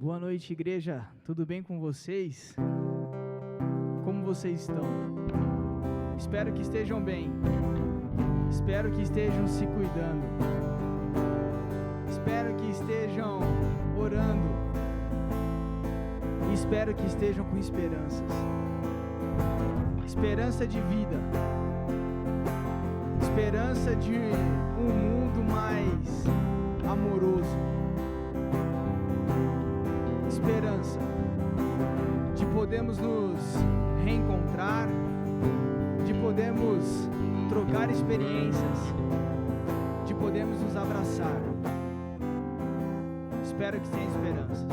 Boa noite, igreja. Tudo bem com vocês? Como vocês estão? Espero que estejam bem. Espero que estejam se cuidando. Espero que estejam orando. E espero que estejam com esperanças. Esperança de vida. Esperança de um mundo mais amoroso. Esperança de podermos nos reencontrar, de podermos trocar experiências, de podermos nos abraçar. Espero que tenha esperanças.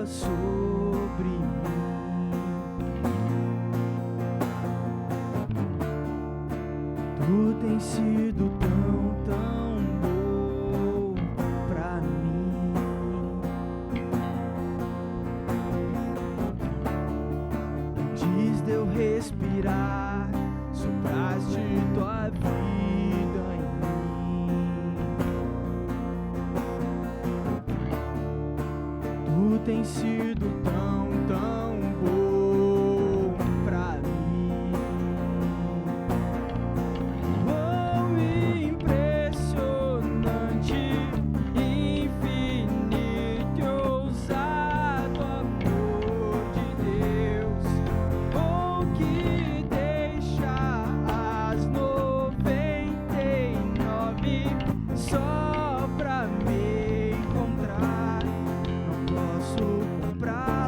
sobre mim. Tu tens sido tão bom pra mim. Antes de eu respirar, sopraste tua vida em mim. Tu tens sido tão bom pra mim. Oh, impressionante, infinito e ousado amor de Deus. Oh, que deixa as 99 só pra me encontrar. Não posso comprar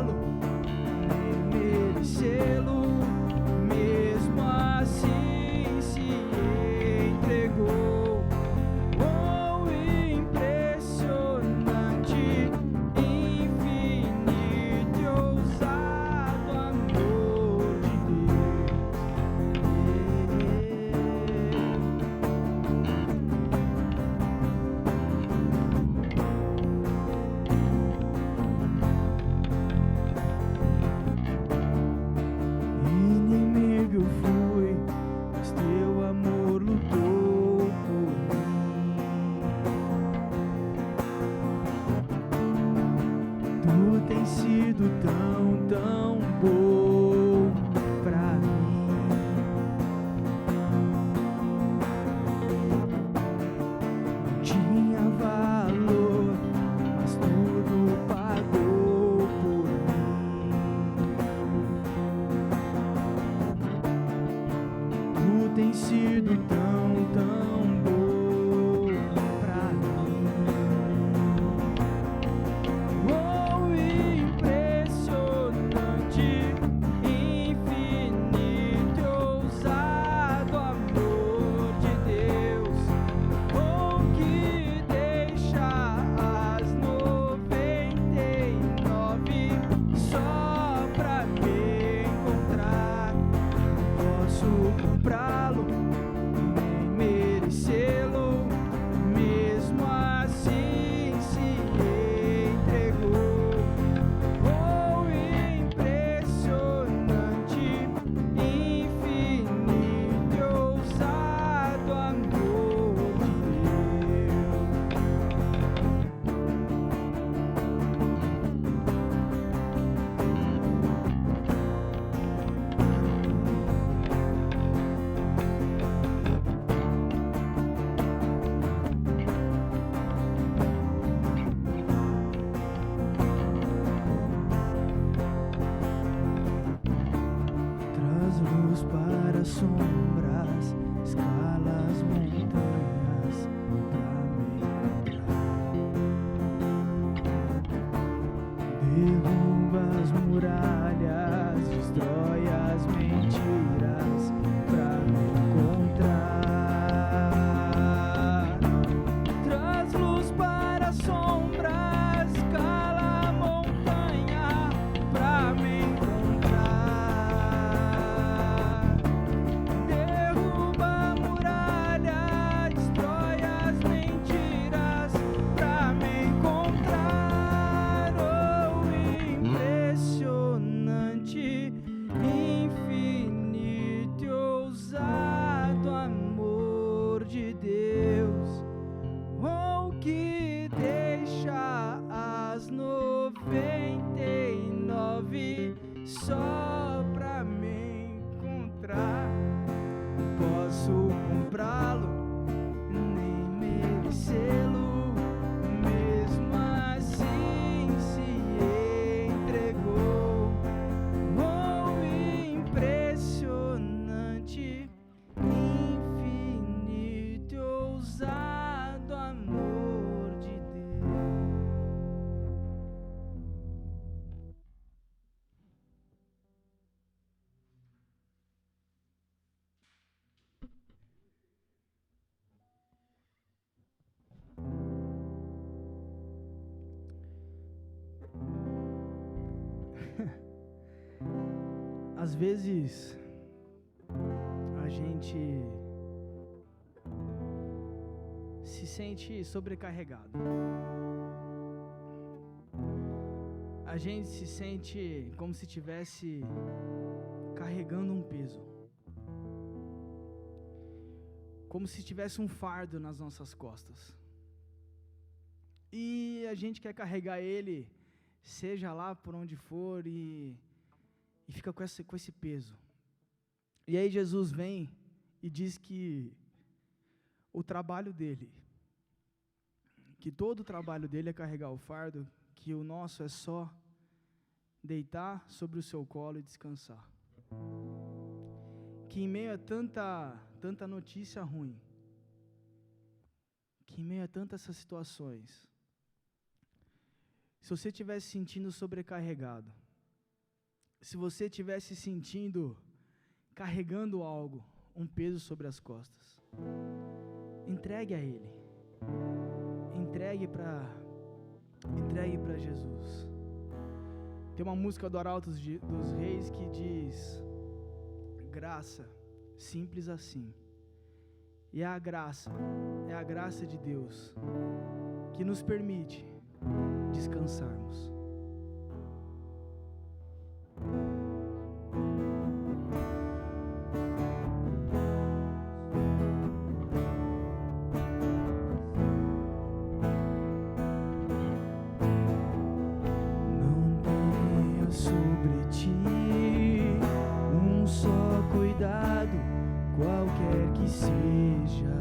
Às vezes a gente se sente sobrecarregado. A gente se sente como se estivesse carregando um peso, como se tivesse um fardo nas nossas costas, e a gente quer carregar ele, seja lá por onde for, e fica com esse peso. E aí Jesus vem e diz que o trabalho dele, que todo o trabalho dele é carregar o fardo, que o nosso é só deitar sobre o seu colo e descansar. Que em meio a tanta notícia ruim, que em meio a tantas essas situações, se você estiver se sentindo sobrecarregado, se você estiver se sentindo carregando algo, um peso sobre as costas, entregue a Ele, entregue para Jesus. Tem uma música do Arauto dos Reis que diz: graça, simples assim. E é a graça de Deus que nos permite descansarmos. Qualquer que seja,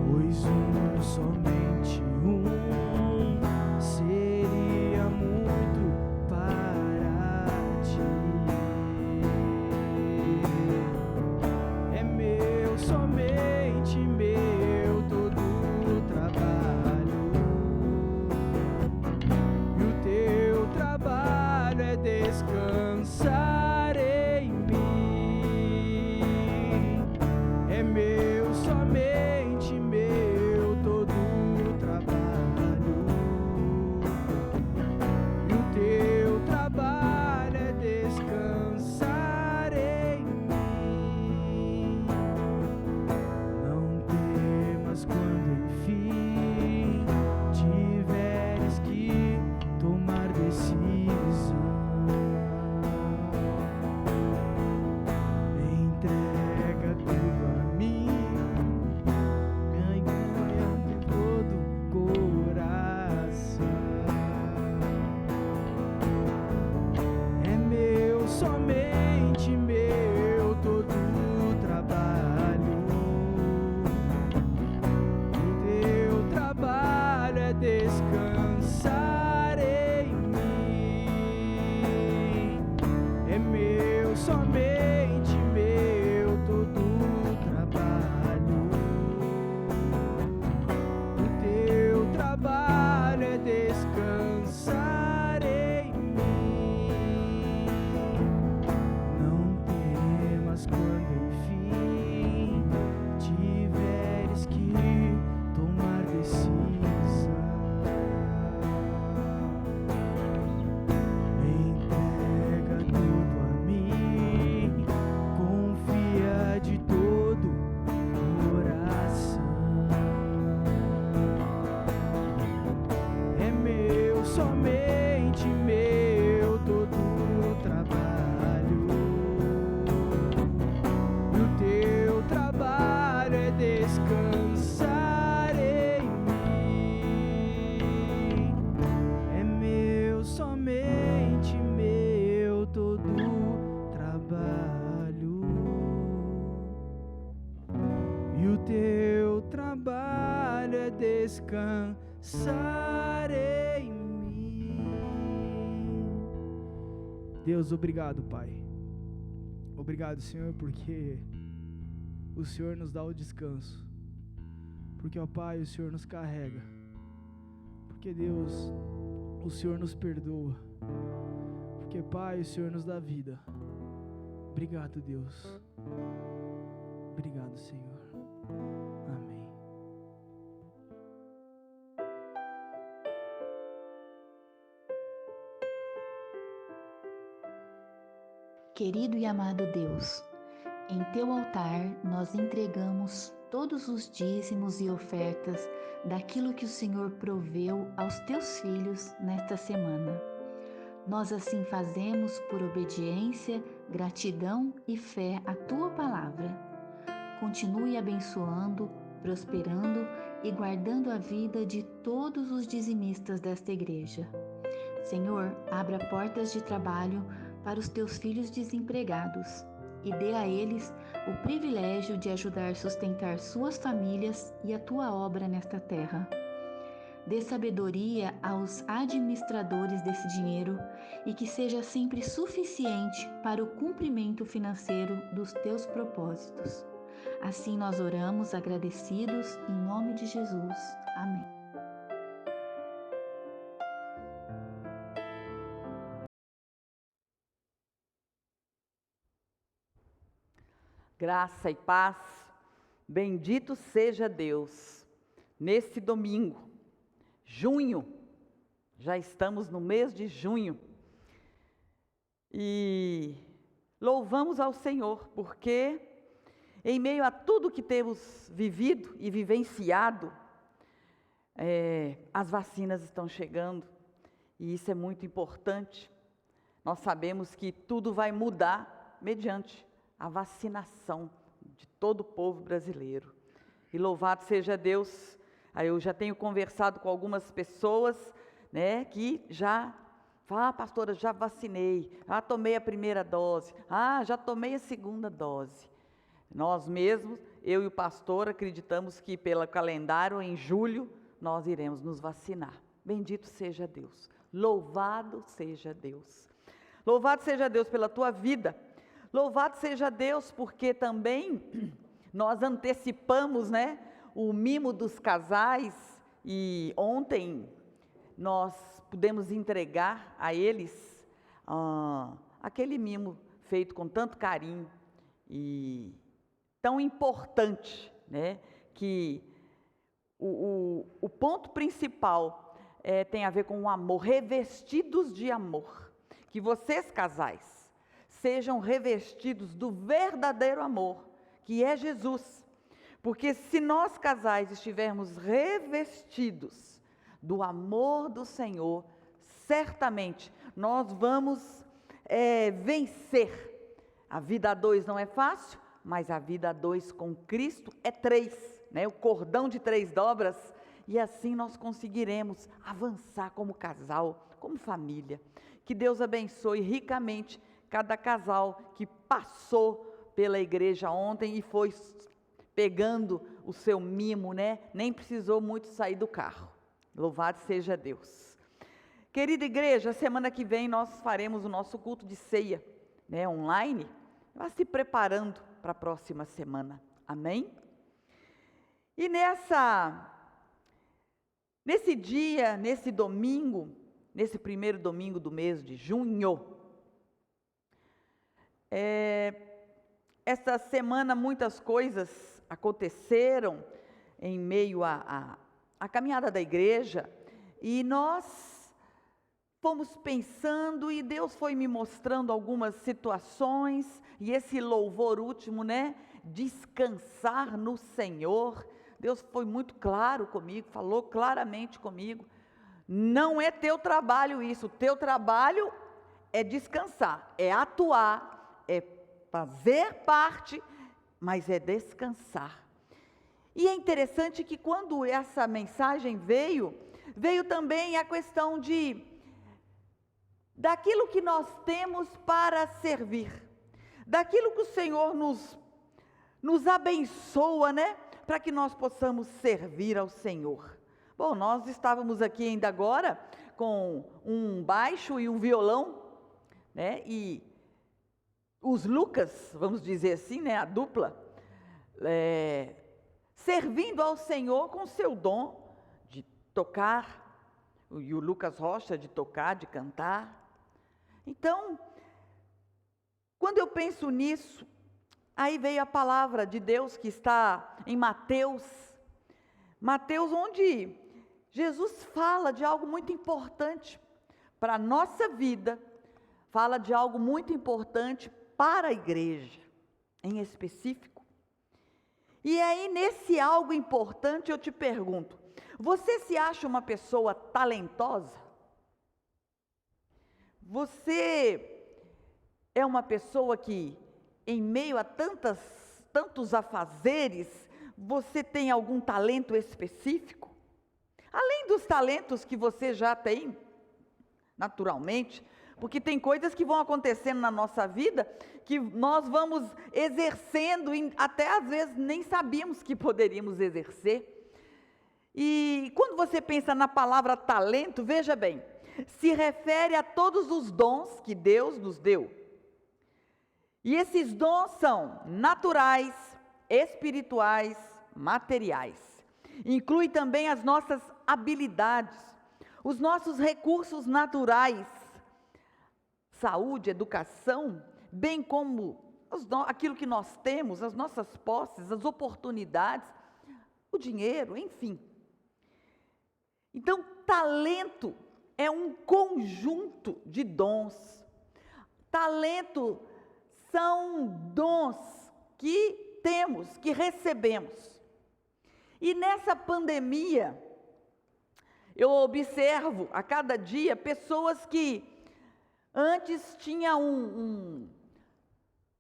pois somente seria muito para ti. É meu, somente meu, todo o trabalho, e o teu trabalho é descansar. Descansar em mim. Deus, obrigado, Pai. Obrigado, Senhor, porque o Senhor nos dá o descanso. Porque, ó Pai, o Senhor nos carrega. Porque, Deus, o Senhor nos perdoa. Porque, Pai, o Senhor nos dá vida. Obrigado, Deus. Obrigado, Senhor. Amém. Querido e amado Deus, em teu altar nós entregamos todos os dízimos e ofertas daquilo que o Senhor proveu aos teus filhos nesta semana. Nós assim fazemos por obediência, gratidão e fé à tua palavra. Continue abençoando, prosperando e guardando a vida de todos os dizimistas desta igreja. Senhor, abra portas de trabalho para os teus filhos desempregados e dê a eles o privilégio de ajudar a sustentar suas famílias e a tua obra nesta terra. Dê sabedoria aos administradores desse dinheiro e que seja sempre suficiente para o cumprimento financeiro dos teus propósitos. Assim nós oramos agradecidos em nome de Jesus. Amém. Graça e paz, bendito seja Deus. Nesse domingo, junho, já estamos no mês de junho, e louvamos ao Senhor, porque em meio a tudo que temos vivido e vivenciado, as vacinas estão chegando, e isso é muito importante. Nós sabemos que tudo vai mudar mediante a vacinação de todo o povo brasileiro. E louvado seja Deus, eu já tenho conversado com algumas pessoas, né, que já falam: pastora, já vacinei, já tomei a primeira dose, já tomei a segunda dose. Nós mesmos, eu e o pastor, acreditamos que pelo calendário, em julho, nós iremos nos vacinar. Bendito seja Deus, louvado seja Deus. Louvado seja Deus pela tua vida. Louvado seja Deus porque também nós antecipamos, né, o mimo dos casais, e ontem nós pudemos entregar a eles aquele mimo feito com tanto carinho e tão importante, né, que o ponto principal tem a ver com o amor, revestidos de amor. Que vocês, casais, sejam revestidos do verdadeiro amor, que é Jesus. Porque se nós, casais, estivermos revestidos do amor do Senhor, certamente nós vamos vencer. A vida a dois não é fácil, mas a vida a dois com Cristo é 3, né? O cordão de 3 dobras, e assim nós conseguiremos avançar como casal, como família. Que Deus abençoe ricamente cada casal que passou pela igreja ontem e foi pegando o seu mimo, né? Nem precisou muito sair do carro. Louvado seja Deus. Querida igreja, semana que vem nós faremos o nosso culto de ceia, né, online. Vá se preparando para a próxima semana. Amém? E nesse dia, nesse domingo, nesse primeiro domingo do mês de junho, esta semana muitas coisas aconteceram em meio à caminhada da igreja, e nós fomos pensando, e Deus foi me mostrando algumas situações, e esse louvor último, né, descansar no Senhor. Deus foi muito claro comigo, falou claramente comigo. Não é teu trabalho isso, teu trabalho é descansar, é atuar, é fazer parte, mas é descansar. E é interessante que quando essa mensagem veio também a questão daquilo que nós temos para servir, daquilo que o Senhor nos abençoa, né, para que nós possamos servir ao Senhor. Bom, nós estávamos aqui ainda agora com um baixo e um violão, né, e os Lucas, vamos dizer assim, né, a dupla, servindo ao Senhor com seu dom de tocar, e o Lucas Rocha de tocar, de cantar. Então, quando eu penso nisso, aí veio a palavra de Deus que está em Mateus, onde Jesus fala de algo muito importante para a nossa vida, fala de algo muito importante para a igreja, em específico. E aí, nesse algo importante, eu te pergunto, você se acha uma pessoa talentosa? Você é uma pessoa que, em meio a tantos afazeres, você tem algum talento específico? Além dos talentos que você já tem, naturalmente, porque tem coisas que vão acontecendo na nossa vida que nós vamos exercendo, até às vezes nem sabíamos que poderíamos exercer. E quando você pensa na palavra talento, veja bem, se refere a todos os dons que Deus nos deu. E esses dons são naturais, espirituais, materiais. Inclui também as nossas habilidades, os nossos recursos naturais, saúde, educação, bem como aquilo que nós temos, as nossas posses, as oportunidades, o dinheiro, enfim. Então, talento é um conjunto de dons. Talento são dons que temos, que recebemos. E nessa pandemia, eu observo a cada dia pessoas que antes tinham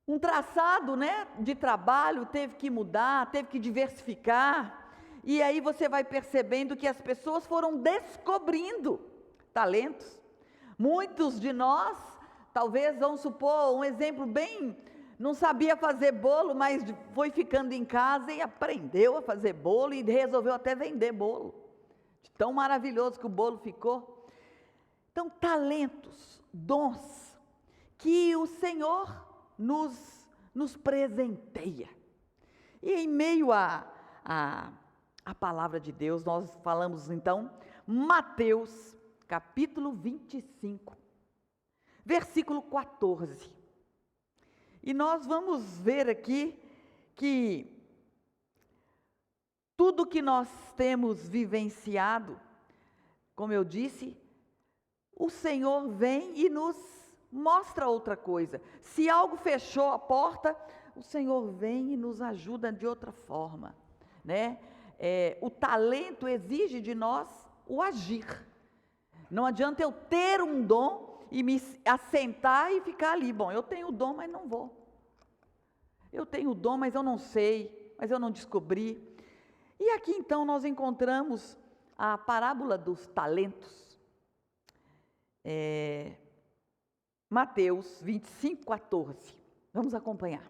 um traçado, né, de trabalho, teve que mudar, teve que diversificar. E aí você vai percebendo que as pessoas foram descobrindo talentos. Muitos de nós, talvez, vamos supor, um exemplo bem, não sabia fazer bolo, mas foi ficando em casa e aprendeu a fazer bolo e resolveu até vender bolo. De tão maravilhoso que o bolo ficou. Então, talentos, dons, que o Senhor nos presenteia. E em meio à palavra de Deus, nós falamos então, Mateus, capítulo 25, versículo 14. E nós vamos ver aqui que tudo que nós temos vivenciado, como eu disse, o Senhor vem e nos mostra outra coisa. Se algo fechou a porta, o Senhor vem e nos ajuda de outra forma, né? O talento exige de nós o agir. Não adianta eu ter um dom e me assentar e ficar ali. Bom, eu tenho o dom, mas não vou. Eu tenho o dom, mas eu não sei, mas eu não descobri. E aqui então nós encontramos a parábola dos talentos. Mateus 25, 14. Vamos acompanhar.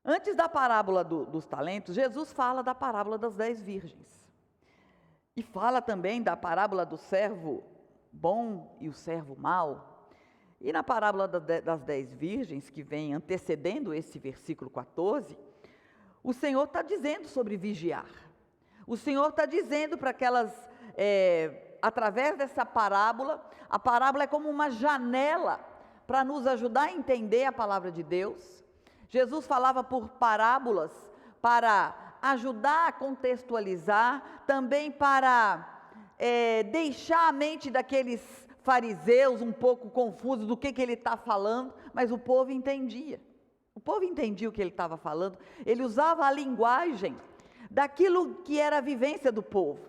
Antes da parábola dos talentos, Jesus fala da parábola das 10 virgens. E fala também da parábola do servo bom e o servo mau. E na parábola das 10 virgens, que vem antecedendo esse versículo 14, o Senhor está dizendo sobre vigiar. O Senhor está dizendo para aquelas, através dessa parábola, a parábola é como uma janela para nos ajudar a entender a palavra de Deus. Jesus falava por parábolas para ajudar a contextualizar, também para deixar a mente daqueles fariseus um pouco confusos do que ele está falando, mas o povo entendia. O povo entendia o que ele estava falando, ele usava a linguagem daquilo que era a vivência do povo.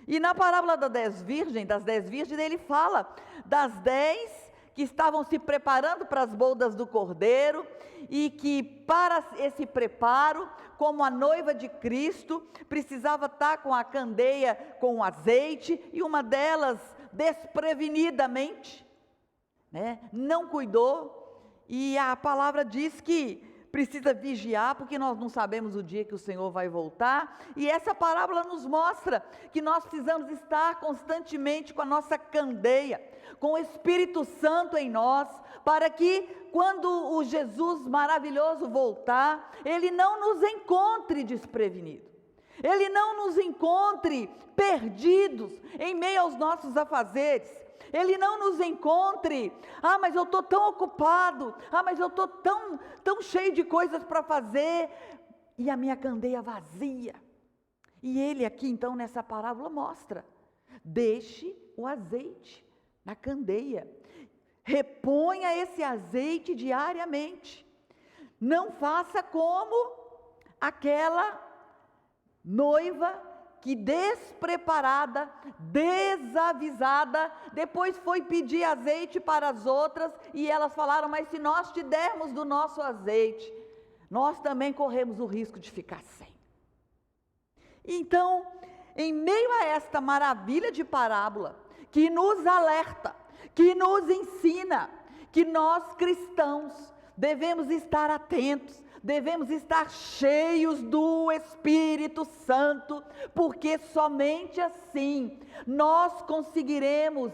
E na parábola das 10 virgens, ele fala das 10 que estavam se preparando para as bodas do Cordeiro, e que para esse preparo, como a noiva de Cristo, precisava estar com a candeia com azeite, e uma delas desprevenidamente, né, não cuidou, e a palavra diz que precisa vigiar, porque nós não sabemos o dia que o Senhor vai voltar, e essa parábola nos mostra que nós precisamos estar constantemente com a nossa candeia, com o Espírito Santo em nós, para que quando o Jesus maravilhoso voltar, Ele não nos encontre desprevenidos, Ele não nos encontre perdidos em meio aos nossos afazeres, Ele não nos encontre, mas eu estou tão ocupado, mas eu estou tão cheio de coisas para fazer, e a minha candeia vazia. E Ele aqui então nessa parábola mostra, deixe o azeite na candeia, reponha esse azeite diariamente. Não faça como aquela noiva que despreparada, desavisada, depois foi pedir azeite para as outras e elas falaram: mas se nós te dermos do nosso azeite, nós também corremos o risco de ficar sem. Então, em meio a esta maravilha de parábola, que nos alerta, que nos ensina, que nós cristãos devemos estar atentos, devemos estar cheios do Espírito Santo, porque somente assim nós conseguiremos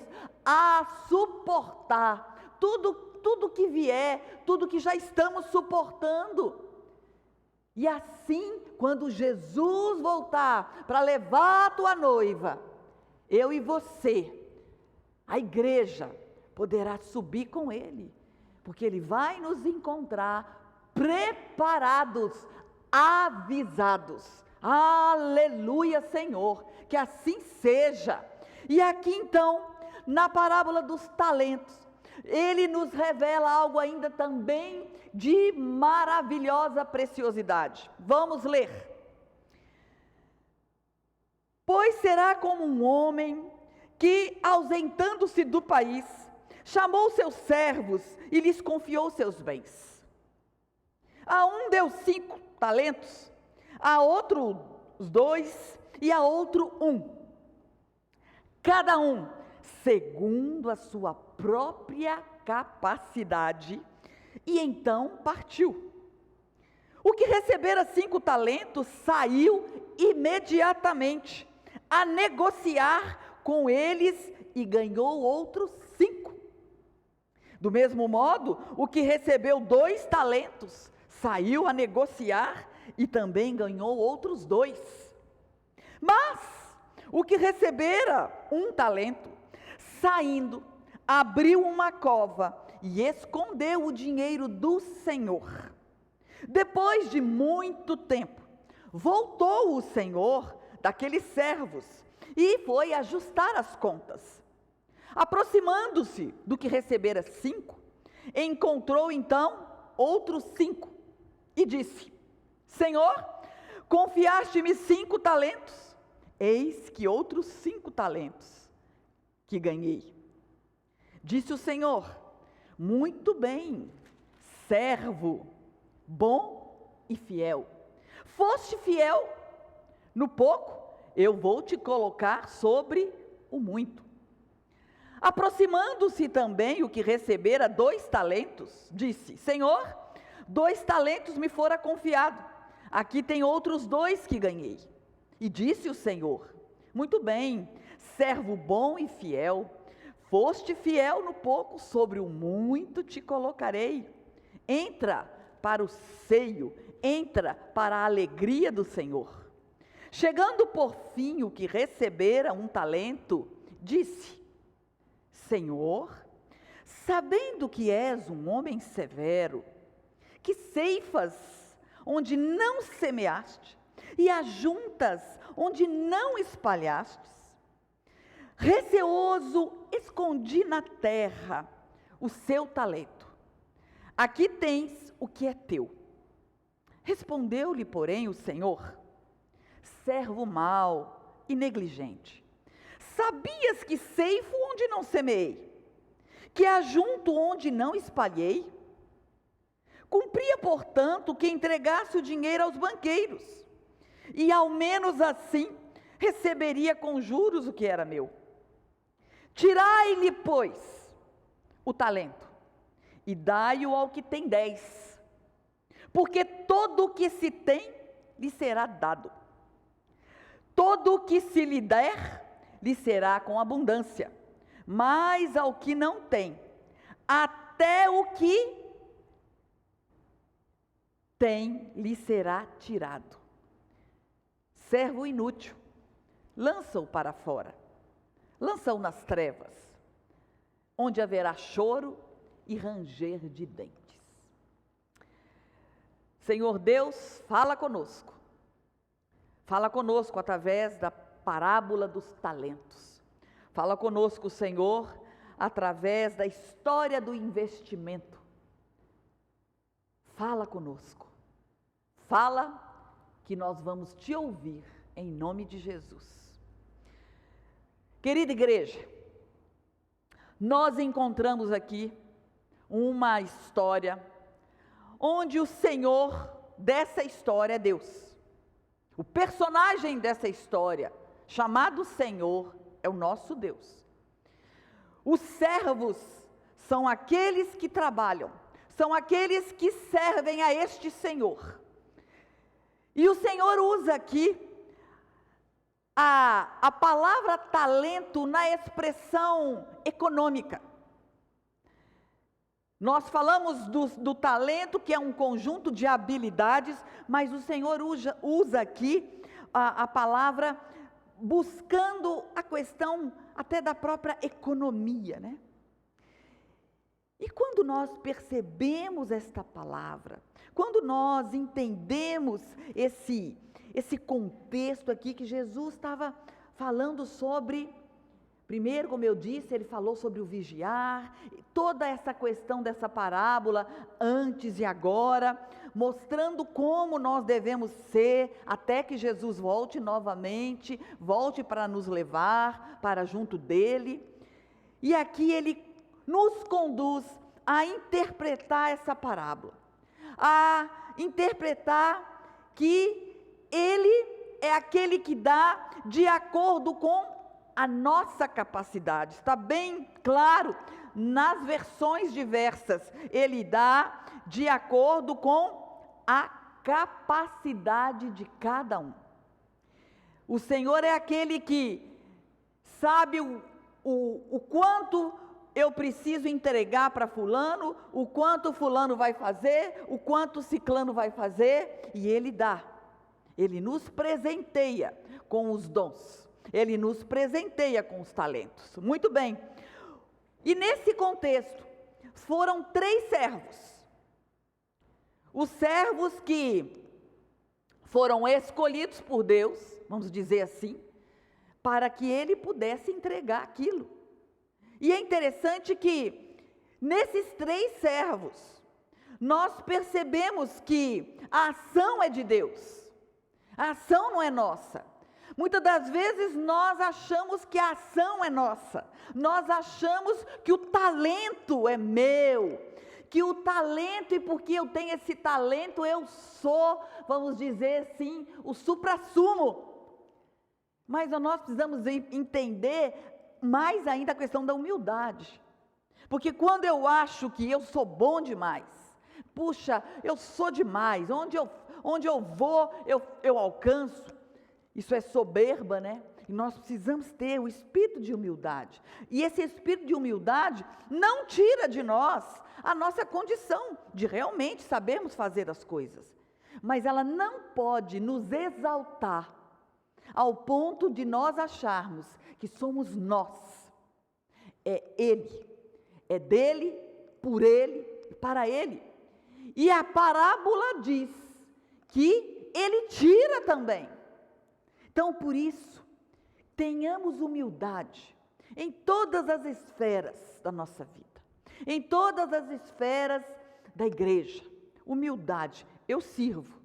suportar tudo que vier, tudo que já estamos suportando. E assim, quando Jesus voltar para levar a tua noiva, eu e você, a igreja, poderá subir com ele, porque ele vai nos encontrar preparados, avisados. Aleluia, Senhor, que assim seja. E aqui então, na parábola dos talentos, ele nos revela algo ainda também de maravilhosa preciosidade. Vamos ler. Pois será como um homem que, ausentando-se do país, chamou seus servos e lhes confiou seus bens. A um deu 5 talentos, a outro os 2 e a outro 1. Cada um segundo a sua própria capacidade, e então partiu. O que recebera 5 talentos saiu imediatamente a negociar com eles e ganhou outros 5. Do mesmo modo, o que recebeu 2 talentos saiu a negociar e também ganhou outros 2. Mas o que recebera 1 talento, saindo, abriu uma cova e escondeu o dinheiro do Senhor. Depois de muito tempo, voltou o Senhor daqueles servos e foi ajustar as contas. Aproximando-se do que recebera 5, encontrou então outros 5 e disse: Senhor, confiaste-me 5 talentos, eis que outros 5 talentos que ganhei. Disse o Senhor: muito bem, servo bom e fiel. Foste fiel no pouco, eu vou te colocar sobre o muito. Aproximando-se também o que recebera 2 talentos, disse: Senhor, 2 talentos me fora confiado, aqui tem outros 2 que ganhei. E disse o Senhor: muito bem, servo bom e fiel, foste fiel no pouco, sobre o muito te colocarei. Entra para o seio, entra para a alegria do Senhor. Chegando por fim o que recebera 1 talento, disse: Senhor, sabendo que és um homem severo, que ceifas onde não semeaste, e ajuntas onde não espalhastes, receoso escondi na terra o seu talento. Aqui tens o que é teu. Respondeu-lhe, porém, o Senhor: servo mau e negligente, sabias que ceifo onde não semeei, que ajunto onde não espalhei? Cumpria, portanto, que entregasse o dinheiro aos banqueiros, e ao menos assim receberia com juros o que era meu. Tirai-lhe, pois, o talento, e dai-o ao que tem 10, porque todo o que se tem lhe será dado. Todo o que se lhe der, lhe será com abundância, mas ao que não tem, até o que tem lhe será tirado. Servo inútil, lança-o para fora, lança-o nas trevas, onde haverá choro e ranger de dentes. Senhor Deus, fala conosco através da parábola dos talentos. Fala conosco, Senhor, através da história do investimento. Fala conosco. Fala que nós vamos te ouvir em nome de Jesus. Querida igreja, nós encontramos aqui uma história onde o Senhor dessa história é Deus. O personagem dessa história, chamado Senhor, é o nosso Deus. Os servos são aqueles que trabalham, são aqueles que servem a este Senhor. E o Senhor usa aqui a palavra talento na expressão econômica. Nós falamos do talento, que é um conjunto de habilidades, mas o Senhor usa aqui a palavra buscando a questão até da própria economia, né? E quando nós percebemos esta palavra, quando nós entendemos esse contexto aqui que Jesus estava falando sobre, primeiro, como eu disse, ele falou sobre o vigiar, toda essa questão dessa parábola, antes e agora, mostrando como nós devemos ser, até que Jesus volte novamente, volte para nos levar para junto dele. E aqui ele nos conduz a interpretar essa parábola, a interpretar que ele é aquele que dá de acordo com a nossa capacidade. Está bem claro nas versões diversas, ele dá de acordo com a capacidade de cada um. O Senhor é aquele que sabe o quanto eu preciso entregar para fulano, o quanto fulano vai fazer, o quanto ciclano vai fazer, e ele dá. Ele nos presenteia com os dons. Ele nos presenteia com os talentos. Muito bem. E nesse contexto, foram 3 servos. Os servos que foram escolhidos por Deus, vamos dizer assim, para que ele pudesse entregar aquilo. E é interessante que, nesses 3 servos, nós percebemos que a ação é de Deus. A ação não é nossa. Muitas das vezes nós achamos que a ação é nossa, nós achamos que o talento é meu, que o talento, e porque eu tenho esse talento, eu sou, vamos dizer assim, o suprassumo. Mas nós precisamos entender mais ainda a questão da humildade, porque quando eu acho que eu sou bom demais, puxa, eu sou demais, onde eu vou, eu alcanço. Isso é soberba, né? E nós precisamos ter o espírito de humildade. E esse espírito de humildade não tira de nós a nossa condição de realmente sabermos fazer as coisas. Mas ela não pode nos exaltar ao ponto de nós acharmos que somos nós. É Ele. É dele, por Ele e para Ele. E a parábola diz que Ele tira também. Então, por isso, tenhamos humildade em todas as esferas da nossa vida, em todas as esferas da igreja. Humildade, eu sirvo.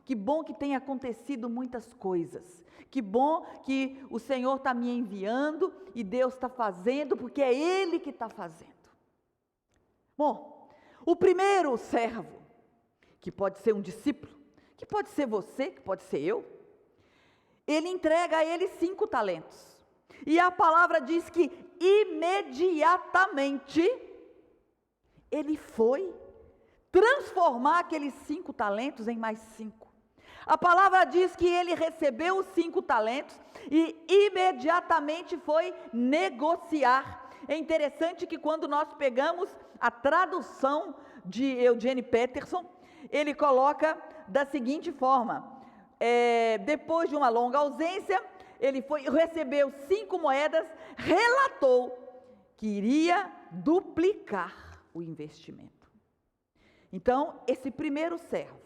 Que bom que tem acontecido muitas coisas. Que bom que o Senhor está me enviando e Deus está fazendo, porque é Ele que está fazendo. Bom, o primeiro servo, que pode ser um discípulo, que pode ser você, que pode ser eu, ele entrega a ele 5 talentos. E a palavra diz que imediatamente ele foi transformar aqueles 5 talentos em mais 5. A palavra diz que ele recebeu os 5 talentos e imediatamente foi negociar. É interessante que quando nós pegamos a tradução de Eugene Peterson, ele coloca da seguinte forma: depois de uma longa ausência, ele recebeu 5 moedas, relatou que iria duplicar o investimento. Então, esse primeiro servo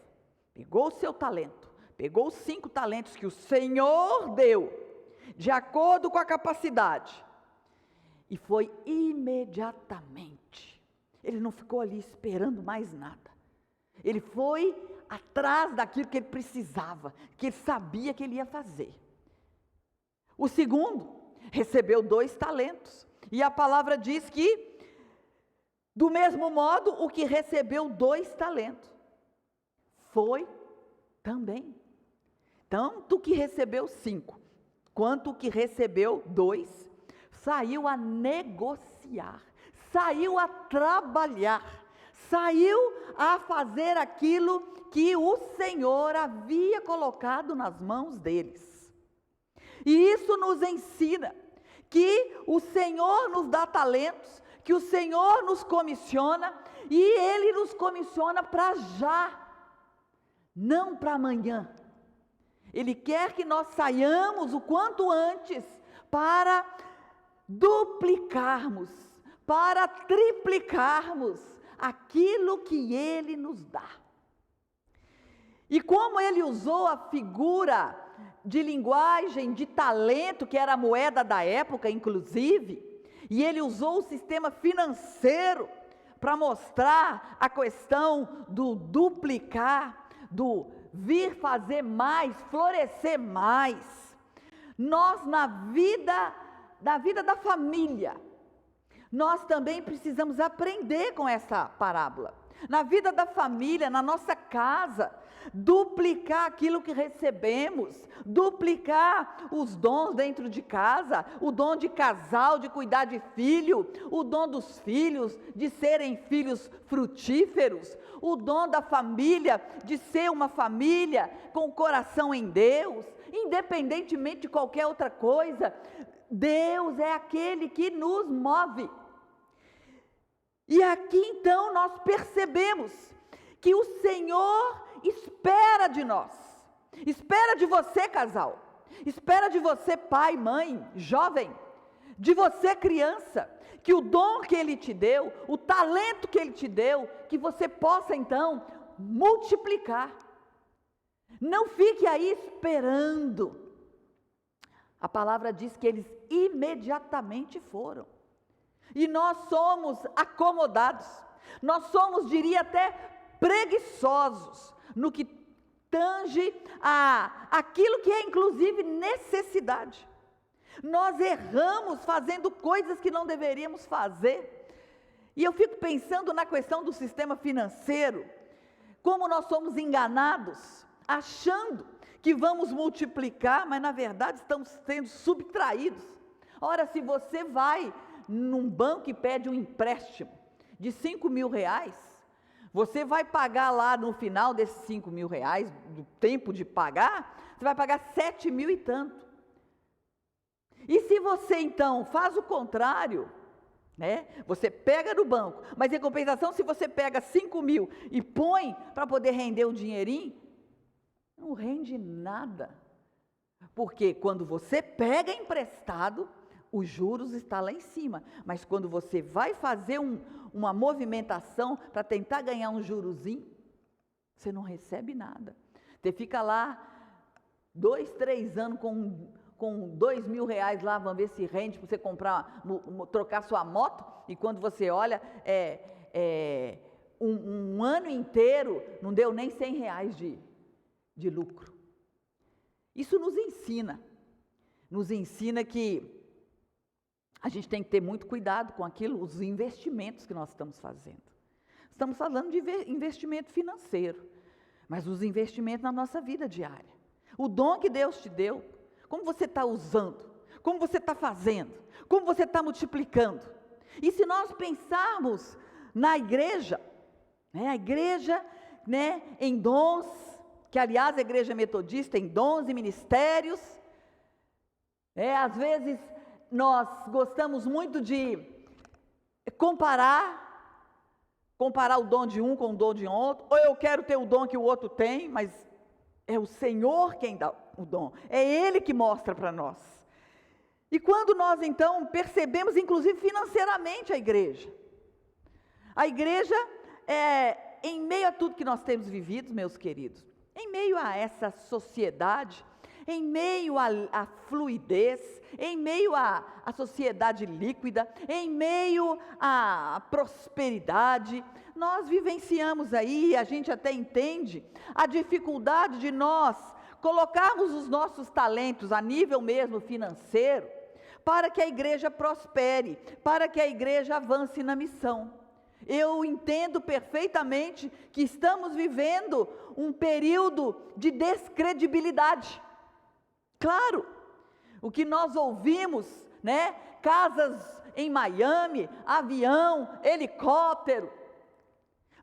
pegou o seu talento, pegou os 5 talentos que o Senhor deu, de acordo com a capacidade, E foi imediatamente. Ele não ficou ali esperando mais nada. Ele foi atrás daquilo que ele precisava, que ele sabia que ele ia fazer. O segundo recebeu 2 talentos. E a palavra diz que, do mesmo modo, o que recebeu 2 talentos foi também. Tanto que recebeu 5, quanto o que recebeu 2, saiu a negociar, saiu a trabalhar, saiu a fazer aquilo que o Senhor havia colocado nas mãos deles. E isso nos ensina que o Senhor nos dá talentos, que o Senhor nos comissiona, e Ele nos comissiona para já, não para amanhã. Ele quer que nós saiamos o quanto antes para duplicarmos, para triplicarmos aquilo que Ele nos dá. E como Ele usou a figura de linguagem, de talento, que era a moeda da época, inclusive, e Ele usou o sistema financeiro para mostrar a questão do duplicar, do vir fazer mais, florescer mais. Nós, na vida da família, nós também precisamos aprender com essa parábola. Na vida da família, na nossa casa, duplicar aquilo que recebemos, duplicar os dons dentro de casa, o dom de casal, de cuidar de filho, o dom dos filhos, de serem filhos frutíferos, o dom da família, de ser uma família com o coração em Deus, independentemente de qualquer outra coisa. Deus é aquele que nos move. E aqui então nós percebemos que o Senhor espera de nós, espera de você, casal, espera de você, pai, mãe, jovem, de você, criança, que o dom que Ele te deu, o talento que Ele te deu, que você possa então multiplicar. Não fique aí esperando. A palavra diz que eles imediatamente foram. E nós somos acomodados, nós somos, diria até, preguiçosos no que tange aquilo que é inclusive necessidade. Nós erramos fazendo coisas que não deveríamos fazer. E eu fico pensando na questão do sistema financeiro, como nós somos enganados, achando que vamos multiplicar, mas na verdade estamos sendo subtraídos. Ora, se você vai num banco e pede um empréstimo de 5 mil reais, você vai pagar lá no final desses 5 mil reais, do tempo de pagar, você vai pagar 7 mil e tanto. E se você então faz o contrário, né? Você pega no banco, mas em compensação, se você pega 5 mil e põe para poder render um dinheirinho, não rende nada. Porque quando você pega emprestado, os juros estão lá em cima, mas quando você vai fazer uma movimentação para tentar ganhar um jurozinho, você não recebe nada. Você fica lá 2, 3 anos com 2 mil reais lá, vamos ver se rende para você comprar, trocar sua moto, e quando você olha, um ano inteiro não deu nem 100 reais de lucro. Isso nos ensina que a gente tem que ter muito cuidado com aquilo, os investimentos que nós estamos fazendo. Estamos falando de investimento financeiro, mas os investimentos na nossa vida diária. O dom que Deus te deu, como você está usando, como você está fazendo, como você está multiplicando. E se nós pensarmos na igreja, né, a igreja, né, em dons, que aliás a igreja metodista em dons e ministérios, às vezes nós gostamos muito de comparar o dom de um com o dom de outro, ou eu quero ter o dom que o outro tem, mas é o Senhor quem dá o dom, é Ele que mostra para nós. E quando nós então percebemos, inclusive financeiramente, a igreja em meio a tudo que nós temos vivido, meus queridos, em meio a essa sociedade, em meio à fluidez, em meio à sociedade líquida, em meio à prosperidade, nós vivenciamos aí, a gente até entende, a dificuldade de nós colocarmos os nossos talentos a nível mesmo financeiro, para que a igreja prospere, para que a igreja avance na missão. Eu entendo perfeitamente que estamos vivendo um período de descredibilidade. Claro, o que nós ouvimos, né? Casas em Miami, avião, helicóptero.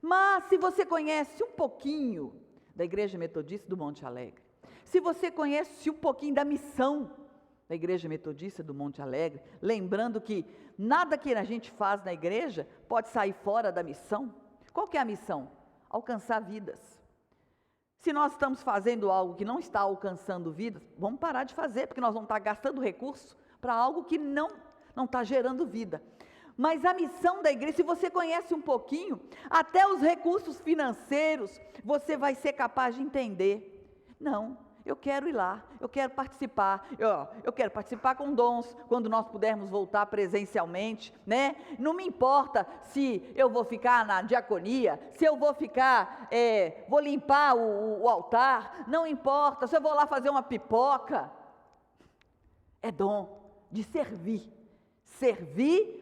Mas se você conhece um pouquinho da Igreja Metodista do Monte Alegre, se você conhece um pouquinho da missão da Igreja Metodista do Monte Alegre, lembrando que nada que a gente faz na igreja pode sair fora da missão. Qual que é a missão? Alcançar vidas. Se nós estamos fazendo algo que não está alcançando vidas, vamos parar de fazer, porque nós vamos estar gastando recurso para algo que não está gerando vida. Mas a missão da igreja, se você conhece um pouquinho, até os recursos financeiros, você vai ser capaz de entender. Não, eu quero ir lá, eu quero participar, eu quero participar com dons, quando nós pudermos voltar presencialmente, né? Não me importa se eu vou ficar na diaconia, se eu vou ficar, vou limpar o altar, não importa, se eu vou lá fazer uma pipoca. É dom de servir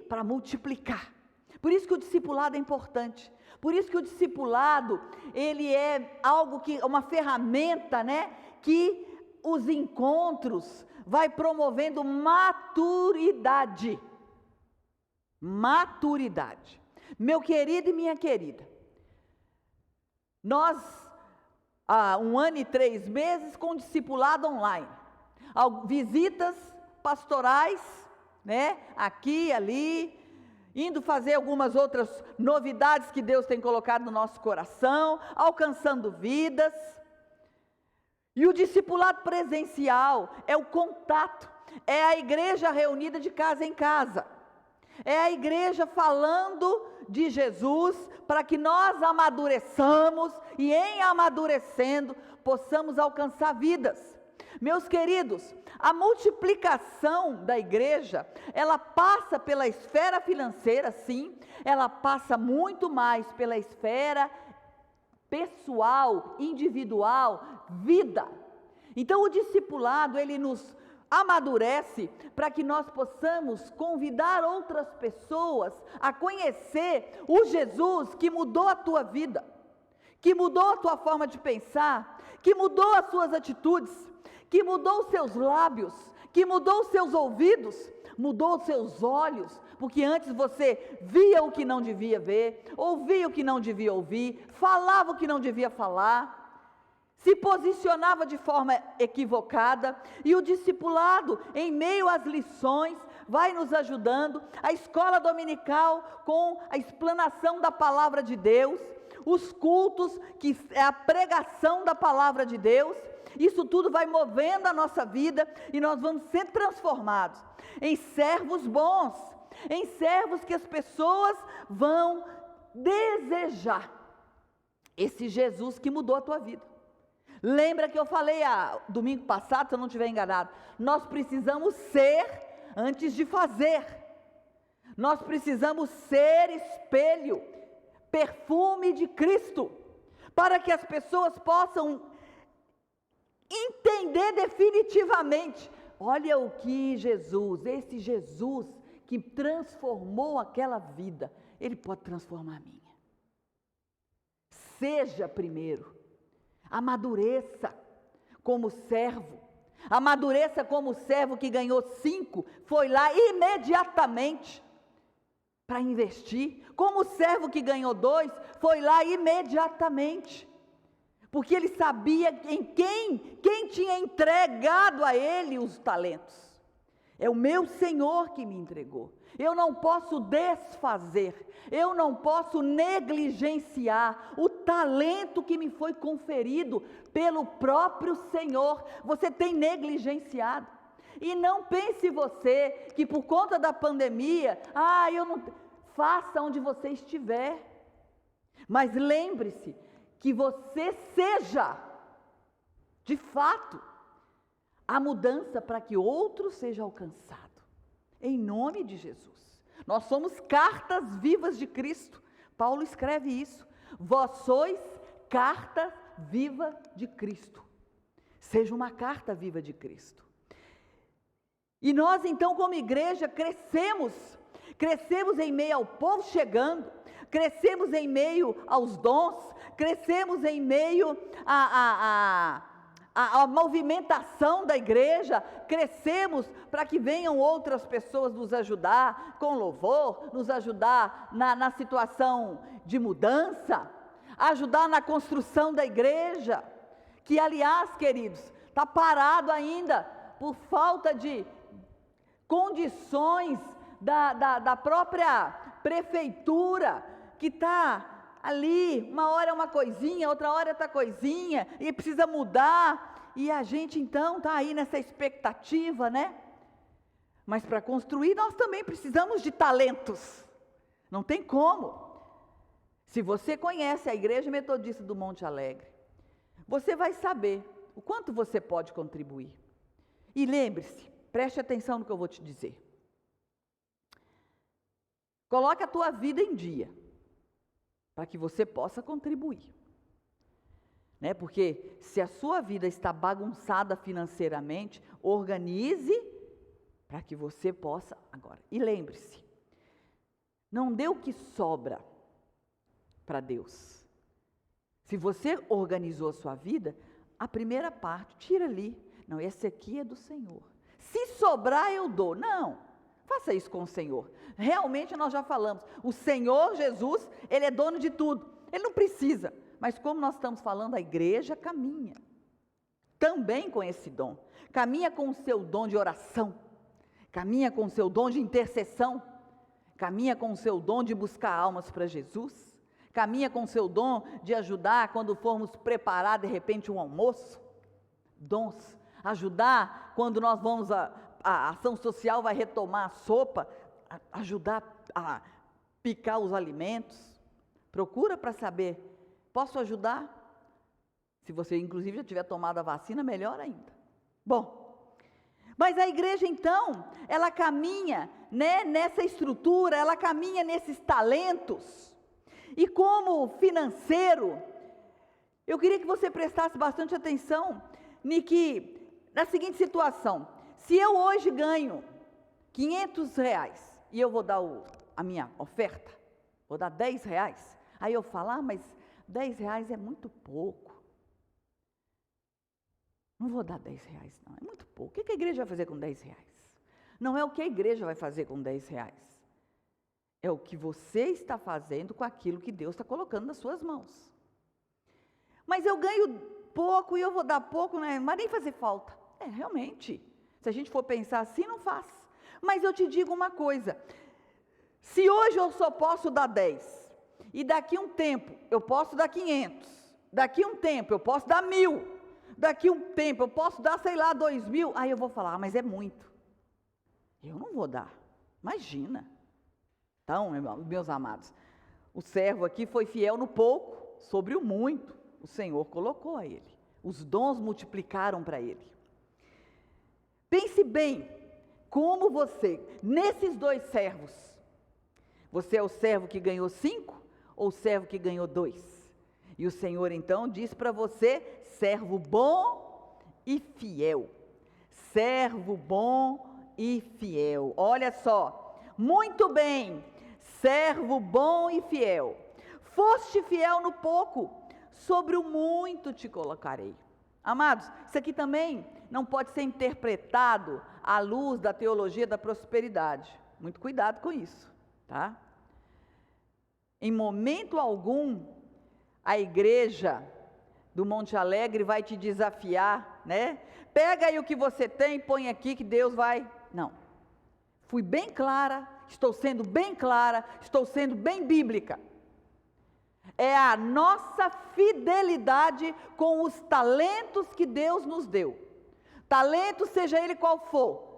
para multiplicar. Por isso que o discipulado é importante. Por isso que o discipulado, ele é algo que, uma ferramenta, né? Que os encontros vai promovendo maturidade. Maturidade. Meu querido e minha querida, nós, há 1 ano e 3 meses com discipulado online. Visitas pastorais, né? Aqui e ali, indo fazer algumas outras novidades que Deus tem colocado no nosso coração, alcançando vidas. E o discipulado presencial é o contato, é a igreja reunida de casa em casa, é a igreja falando de Jesus, para que nós amadureçamos e em amadurecendo possamos alcançar vidas. Meus queridos, a multiplicação da igreja, ela passa pela esfera financeira, sim, ela passa muito mais pela esfera pessoal, individual, vida. Então o discipulado, ele nos amadurece para que nós possamos convidar outras pessoas a conhecer o Jesus que mudou a tua vida, que mudou a tua forma de pensar, que mudou as suas atitudes, que mudou os seus lábios, que mudou os seus ouvidos, mudou os seus olhos, porque antes você via o que não devia ver, ouvia o que não devia ouvir, falava o que não devia falar, se posicionava de forma equivocada, e o discipulado, em meio às lições, vai nos ajudando, a escola dominical com a explanação da palavra de Deus, os cultos, que é a pregação da palavra de Deus. Isso tudo vai movendo a nossa vida e nós vamos ser transformados em servos bons, em servos que as pessoas vão desejar. Esse Jesus que mudou a tua vida. Lembra que eu falei domingo passado, se eu não estiver enganado, nós precisamos ser antes de fazer. Nós precisamos ser espelho, perfume de Cristo, para que as pessoas possam entender definitivamente, olha o que Jesus, esse Jesus que transformou aquela vida, ele pode transformar a minha. Seja primeiro, amadureça como servo, amadureça como servo que ganhou 5, foi lá imediatamente para investir, como servo que ganhou 2, foi lá imediatamente, porque ele sabia em quem tinha entregado a ele os talentos. É o meu Senhor que me entregou. Eu não posso desfazer, eu não posso negligenciar o talento que me foi conferido pelo próprio Senhor. Você tem negligenciado. E não pense você que por conta da pandemia, eu não... Faça onde você estiver. Mas lembre-se que você seja, de fato, a mudança para que outro seja alcançado. Em nome de Jesus. Nós somos cartas vivas de Cristo. Paulo escreve isso. Vós sois carta viva de Cristo. Seja uma carta viva de Cristo. E nós então, como igreja, crescemos em meio ao povo chegando, crescemos em meio aos dons, crescemos em meio à movimentação da igreja, crescemos para que venham outras pessoas nos ajudar com louvor, nos ajudar na situação de mudança, ajudar na construção da igreja, que aliás, queridos, está parado ainda por falta de condições da própria prefeitura, que está ali, uma hora é uma coisinha, outra hora é outra coisinha, e precisa mudar, e a gente então está aí nessa expectativa, né? Mas para construir nós também precisamos de talentos, não tem como. Se você conhece a Igreja Metodista do Monte Alegre, você vai saber o quanto você pode contribuir. E lembre-se, preste atenção no que eu vou te dizer. Coloque a tua vida em dia, para que você possa contribuir. Né? Porque se a sua vida está bagunçada financeiramente, organize para que você possa agora. E lembre-se, não dê o que sobra para Deus. Se você organizou a sua vida, a primeira parte, tira ali. Não, esse aqui é do Senhor. Se sobrar, eu dou. Não, faça isso com o Senhor. Realmente nós já falamos, o Senhor Jesus, Ele é dono de tudo. Ele não precisa. Mas como nós estamos falando, a igreja caminha também com esse dom. Caminha com o seu dom de oração. Caminha com o seu dom de intercessão. Caminha com o seu dom de buscar almas para Jesus. Caminha com o seu dom de ajudar quando formos preparar de repente um almoço. Dons. Ajudar quando nós vamos, a ação social vai retomar a sopa, ajudar a picar os alimentos. Procura para saber, posso ajudar? Se você inclusive já tiver tomado a vacina, melhor ainda. Bom, mas a igreja então, ela caminha, né, nessa estrutura, ela caminha nesses talentos. E como financeiro, eu queria que você prestasse bastante atenção na seguinte situação: se eu hoje ganho R$500 e eu vou dar a minha oferta, vou dar R$10, aí eu falo, mas R$10 é muito pouco. Não vou dar R$10 não, é muito pouco. O que a igreja vai fazer com R$10? Não é o que a igreja vai fazer com R$10. É o que você está fazendo com aquilo que Deus está colocando nas suas mãos. Mas eu ganho pouco e eu vou dar pouco, né? Mas nem fazer falta. Realmente, se a gente for pensar assim, não faz. Mas eu te digo uma coisa, se hoje eu só posso dar 10, e daqui um tempo eu posso dar 500, daqui um tempo eu posso dar 1.000, daqui um tempo eu posso dar, 2.000, aí eu vou falar, mas é muito. Eu não vou dar, imagina. Então, meus amados, o servo aqui foi fiel no pouco, sobre o muito, o Senhor colocou a ele. Os dons multiplicaram para ele. Pense bem, como você, nesses dois servos, você é o servo que ganhou 5 ou o servo que ganhou 2? E o Senhor então diz para você, servo bom e fiel. Servo bom e fiel. Olha só, muito bem, servo bom e fiel. Foste fiel no pouco, sobre o muito te colocarei. Amados, isso aqui também não pode ser interpretado à luz da teologia da prosperidade. Muito cuidado com isso, tá? Em momento algum, a igreja do Monte Alegre vai te desafiar, né? Pega aí o que você tem e põe aqui que Deus vai... Não. Fui bem clara, estou sendo bem clara, estou sendo bem bíblica. É a nossa fidelidade com os talentos que Deus nos deu. Talento, seja ele qual for.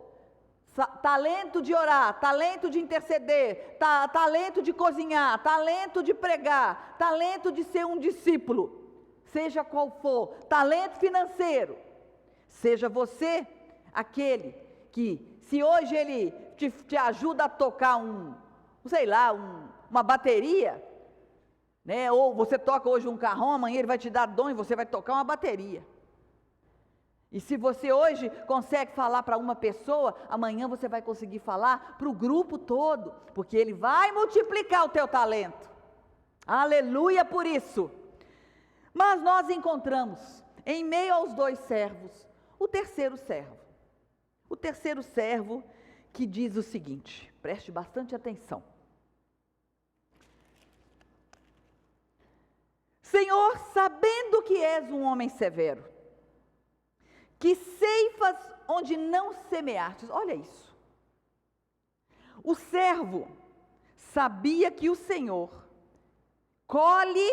Talento de orar, talento de interceder, talento de cozinhar, talento de pregar, talento de ser um discípulo, seja qual for, talento financeiro. Seja você aquele que, se hoje ele te ajuda a tocar uma bateria, né? Ou você toca hoje um carrão, amanhã ele vai te dar dom e você vai tocar uma bateria. E se você hoje consegue falar para uma pessoa, amanhã você vai conseguir falar para o grupo todo, porque ele vai multiplicar o teu talento. Aleluia por isso. Mas nós encontramos, em meio aos 2 servos, o terceiro servo. O terceiro servo que diz o seguinte, preste bastante atenção. Senhor, sabendo que és um homem severo, que ceifas onde não semeastes. Olha isso. O servo sabia que o Senhor colhe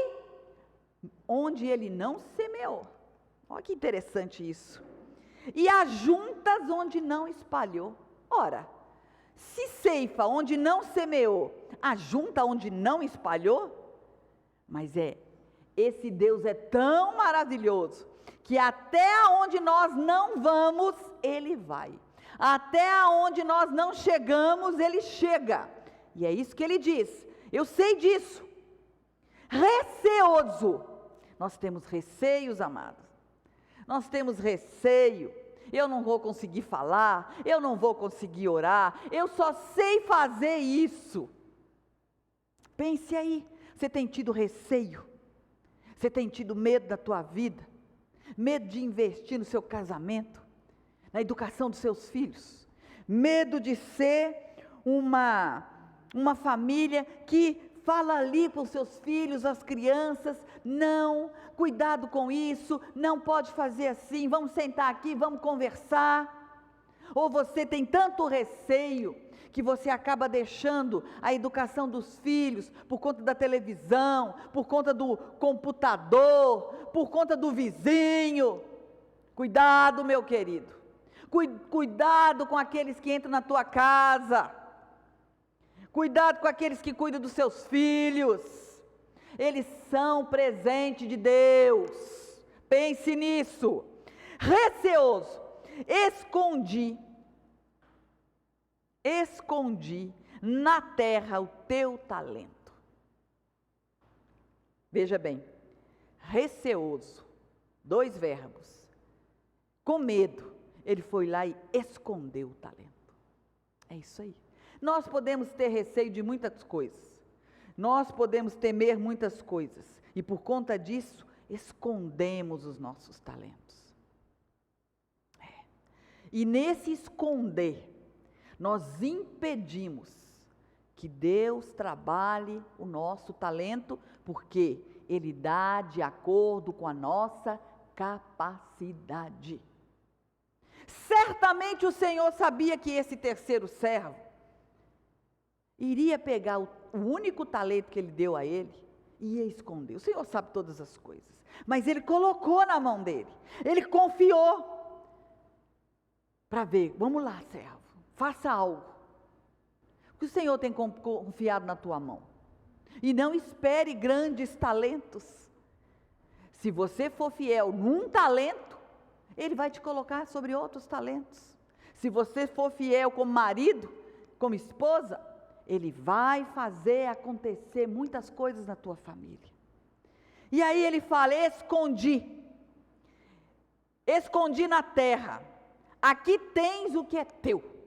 onde ele não semeou. Olha que interessante isso. E ajuntas onde não espalhou. Ora, se ceifa onde não semeou, ajunta onde não espalhou, mas esse Deus é tão maravilhoso, que até onde nós não vamos, Ele vai. Até onde nós não chegamos, Ele chega. E é isso que Ele diz. Eu sei disso. Receoso. Nós temos receios, amados. Nós temos receio. Eu não vou conseguir falar, eu não vou conseguir orar, eu só sei fazer isso. Pense aí, você tem tido receio? Você tem tido medo da tua vida? Medo de investir no seu casamento, na educação dos seus filhos, medo de ser uma família que fala ali para os seus filhos, as crianças, não, cuidado com isso, não pode fazer assim, vamos sentar aqui, vamos conversar. Ou você tem tanto receio que você acaba deixando a educação dos filhos por conta da televisão, por conta do computador, por conta do vizinho. Cuidado, meu querido. Cuidado com aqueles que entram na tua casa. Cuidado com aqueles que cuidam dos seus filhos. Eles são presente de Deus. Pense nisso. Receoso. Escondi na terra o teu talento. Veja bem, receoso, 2 verbos. Com medo, ele foi lá e escondeu o talento. É isso aí. Nós podemos ter receio de muitas coisas. Nós podemos temer muitas coisas. E por conta disso, escondemos os nossos talentos. E nesse esconder, nós impedimos que Deus trabalhe o nosso talento, porque Ele dá de acordo com a nossa capacidade. Certamente o Senhor sabia que esse terceiro servo iria pegar o único talento que Ele deu a ele e ia esconder. O Senhor sabe todas as coisas, mas Ele colocou na mão dele, Ele confiou para ver, vamos lá, servo. Faça algo, que o Senhor tem confiado na tua mão, e não espere grandes talentos. Se você for fiel num talento, Ele vai te colocar sobre outros talentos. Se você for fiel como marido, como esposa, Ele vai fazer acontecer muitas coisas na tua família. E aí ele fala, escondi na terra, aqui tens o que é teu.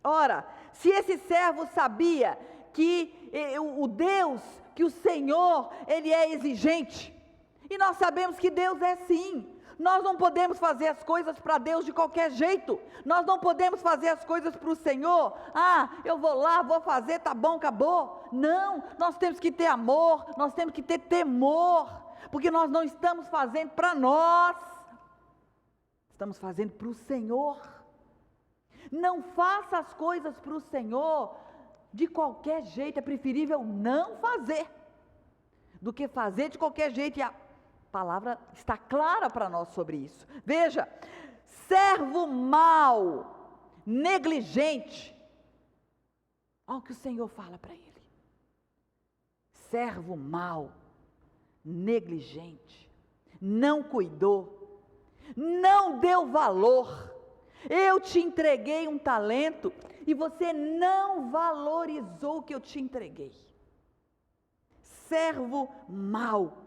Ora, se esse servo sabia que o Deus, que o Senhor, Ele é exigente, e nós sabemos que Deus é sim, nós não podemos fazer as coisas para Deus de qualquer jeito, nós não podemos fazer as coisas para o Senhor, eu vou lá, vou fazer, tá bom, acabou. Não, nós temos que ter amor, nós temos que ter temor, porque nós não estamos fazendo para nós, estamos fazendo para o Senhor. Não faça as coisas para o Senhor de qualquer jeito, é preferível não fazer, do que fazer de qualquer jeito, e a palavra está clara para nós sobre isso. Veja, servo mau, negligente, olha o que o Senhor fala para ele, servo mau, negligente, não cuidou, não deu valor. Eu te entreguei um talento e você não valorizou o que eu te entreguei. Servo mau,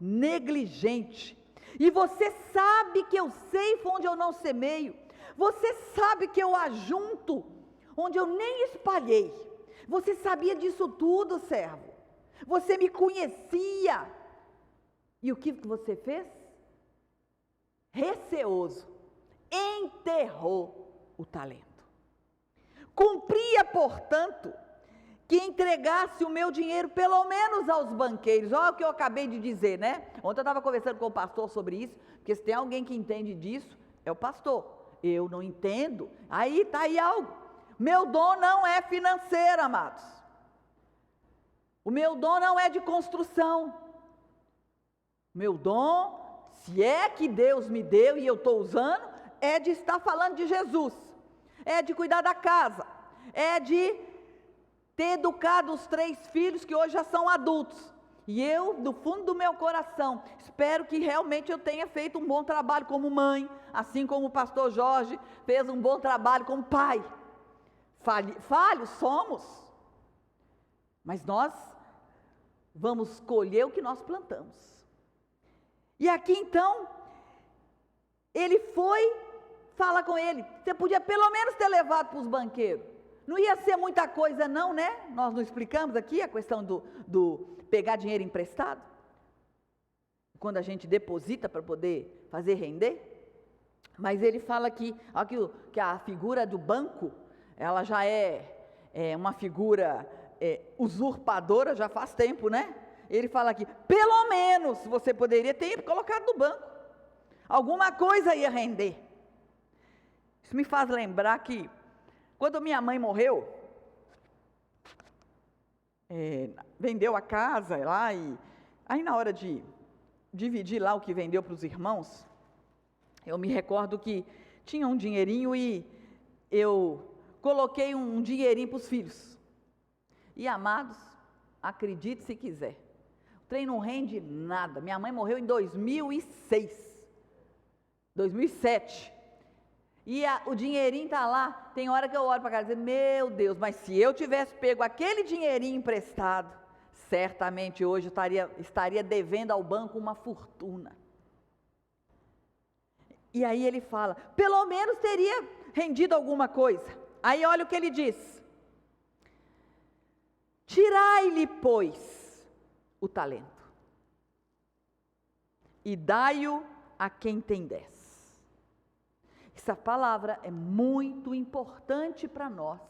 negligente. E você sabe que eu ceifo onde eu não semeio. Você sabe que eu ajunto onde eu nem espalhei. Você sabia disso tudo, servo. Você me conhecia. E o que você fez? Receoso, enterrou o talento. Cumpria, portanto, que entregasse o meu dinheiro pelo menos aos banqueiros. Olha o que eu acabei de dizer, né? Ontem eu estava conversando com o pastor sobre isso, porque se tem alguém que entende disso, é o pastor. Eu não entendo. Aí está aí algo. Meu dom não é financeiro, amados. O meu dom não é de construção. Meu dom, se é que Deus me deu e eu estou usando, é de estar falando de Jesus, é de cuidar da casa, é de ter educado os 3 filhos que hoje já são adultos. E eu, do fundo do meu coração, espero que realmente eu tenha feito um bom trabalho como mãe, assim como o pastor Jorge fez um bom trabalho como pai. Falhos somos, mas nós vamos colher o que nós plantamos. E aqui então, ele fala com ele, você podia pelo menos ter levado para os banqueiros. Não ia ser muita coisa não, né? Nós não explicamos aqui a questão do pegar dinheiro emprestado? Quando a gente deposita para poder fazer render? Mas ele fala aqui que a figura do banco, ela já é uma figura usurpadora, já faz tempo, né? Ele fala aqui, pelo menos você poderia ter colocado no banco. Alguma coisa ia render. Isso me faz lembrar que, quando minha mãe morreu, vendeu a casa lá e aí na hora de dividir lá o que vendeu para os irmãos, eu me recordo que tinha um dinheirinho e eu coloquei um dinheirinho para os filhos. E amados, acredite se quiser, o trem não rende nada. Minha mãe morreu em 2007. E o dinheirinho está lá, tem hora que eu olho para casa e digo, meu Deus, mas se eu tivesse pego aquele dinheirinho emprestado, certamente hoje estaria devendo ao banco uma fortuna. E aí ele fala, pelo menos teria rendido alguma coisa. Aí olha o que ele diz, tirai-lhe, pois, o talento, e dai-o a quem tem 10. Essa palavra é muito importante para nós.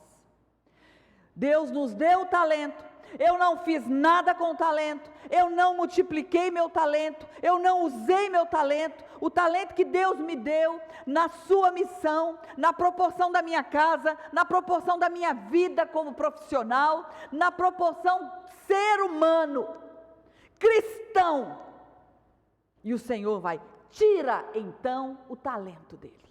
Deus nos deu o talento, eu não fiz nada com o talento, eu não multipliquei meu talento, eu não usei meu talento, o talento que Deus me deu, na sua missão, na proporção da minha casa, na proporção da minha vida como profissional, na proporção ser humano, cristão. E o Senhor tira então o talento dele.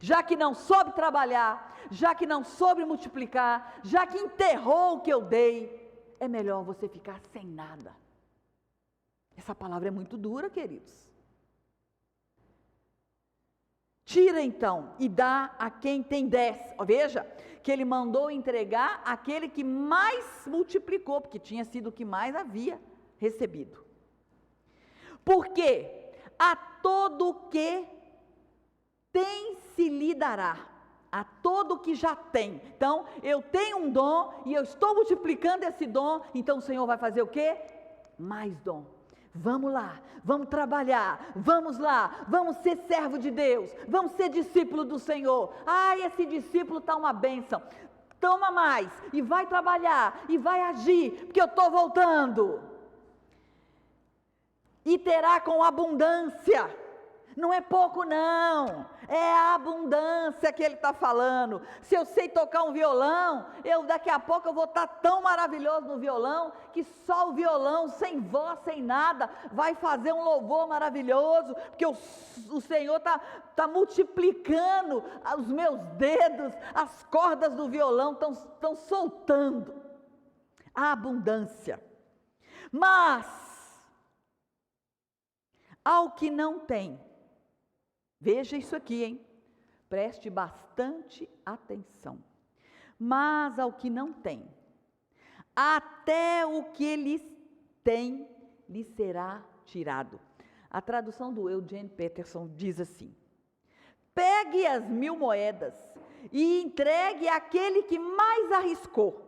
Já que não soube trabalhar, já que não soube multiplicar, já que enterrou o que eu dei, é melhor você ficar sem nada. Essa palavra é muito dura, queridos. Tira então e dá a quem tem 10. Veja que ele mandou entregar aquele que mais multiplicou, porque tinha sido o que mais havia recebido. Porque a todo que tem se lhe dará, a todo que já tem. Então, eu tenho um dom e eu estou multiplicando esse dom, então o Senhor vai fazer o quê? Mais dom. Vamos lá, vamos trabalhar, vamos lá, vamos ser servo de Deus, vamos ser discípulo do Senhor. Esse discípulo está uma bênção. Toma mais, e vai trabalhar, e vai agir, porque eu estou voltando. E terá com abundância. Não é pouco não, é a abundância que ele está falando. Se eu sei tocar um violão, daqui a pouco eu vou estar tão maravilhoso no violão, que só o violão, sem voz, sem nada, vai fazer um louvor maravilhoso, porque o Senhor está multiplicando os meus dedos, as cordas do violão estão soltando a abundância. Mas, ao que não tem, Veja isso aqui, hein? Preste bastante atenção. Mas ao que não tem, até o que eles têm lhe será tirado. A tradução do Eugene Peterson diz assim: pegue as 1.000 moedas e entregue àquele que mais arriscou,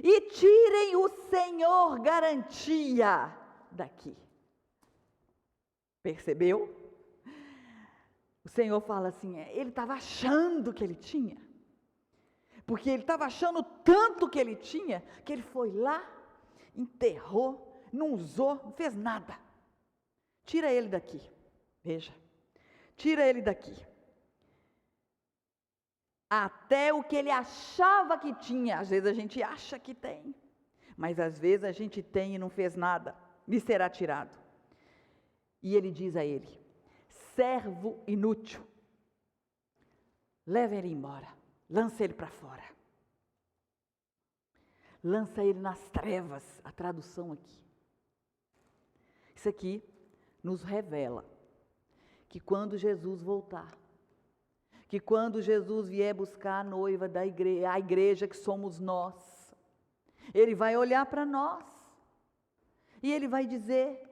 e tirem o Senhor garantia daqui. Percebeu? O Senhor fala assim, ele estava achando que ele tinha, porque ele estava achando tanto que ele tinha, que ele foi lá, enterrou, não usou, não fez nada. Tira ele daqui, veja, tira ele daqui. Até o que ele achava que tinha, às vezes a gente acha que tem, mas às vezes a gente tem e não fez nada, lhe será tirado. E ele diz a ele: servo inútil, leva ele embora, lança ele para fora, lança ele nas trevas. A tradução aqui, isso aqui nos revela que quando Jesus voltar, que quando Jesus vier buscar a noiva da igreja, a igreja que somos nós, ele vai olhar para nós e ele vai dizer: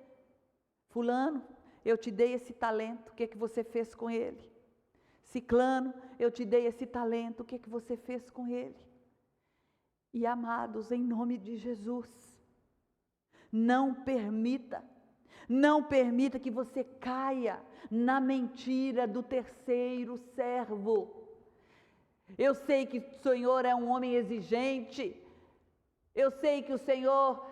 fulano, eu te dei esse talento, o que que você fez com ele? Ciclano, eu te dei esse talento, o que que você fez com ele? E amados, em nome de Jesus, não permita que você caia na mentira do terceiro servo. Eu sei que o Senhor é um homem exigente, eu sei que o Senhor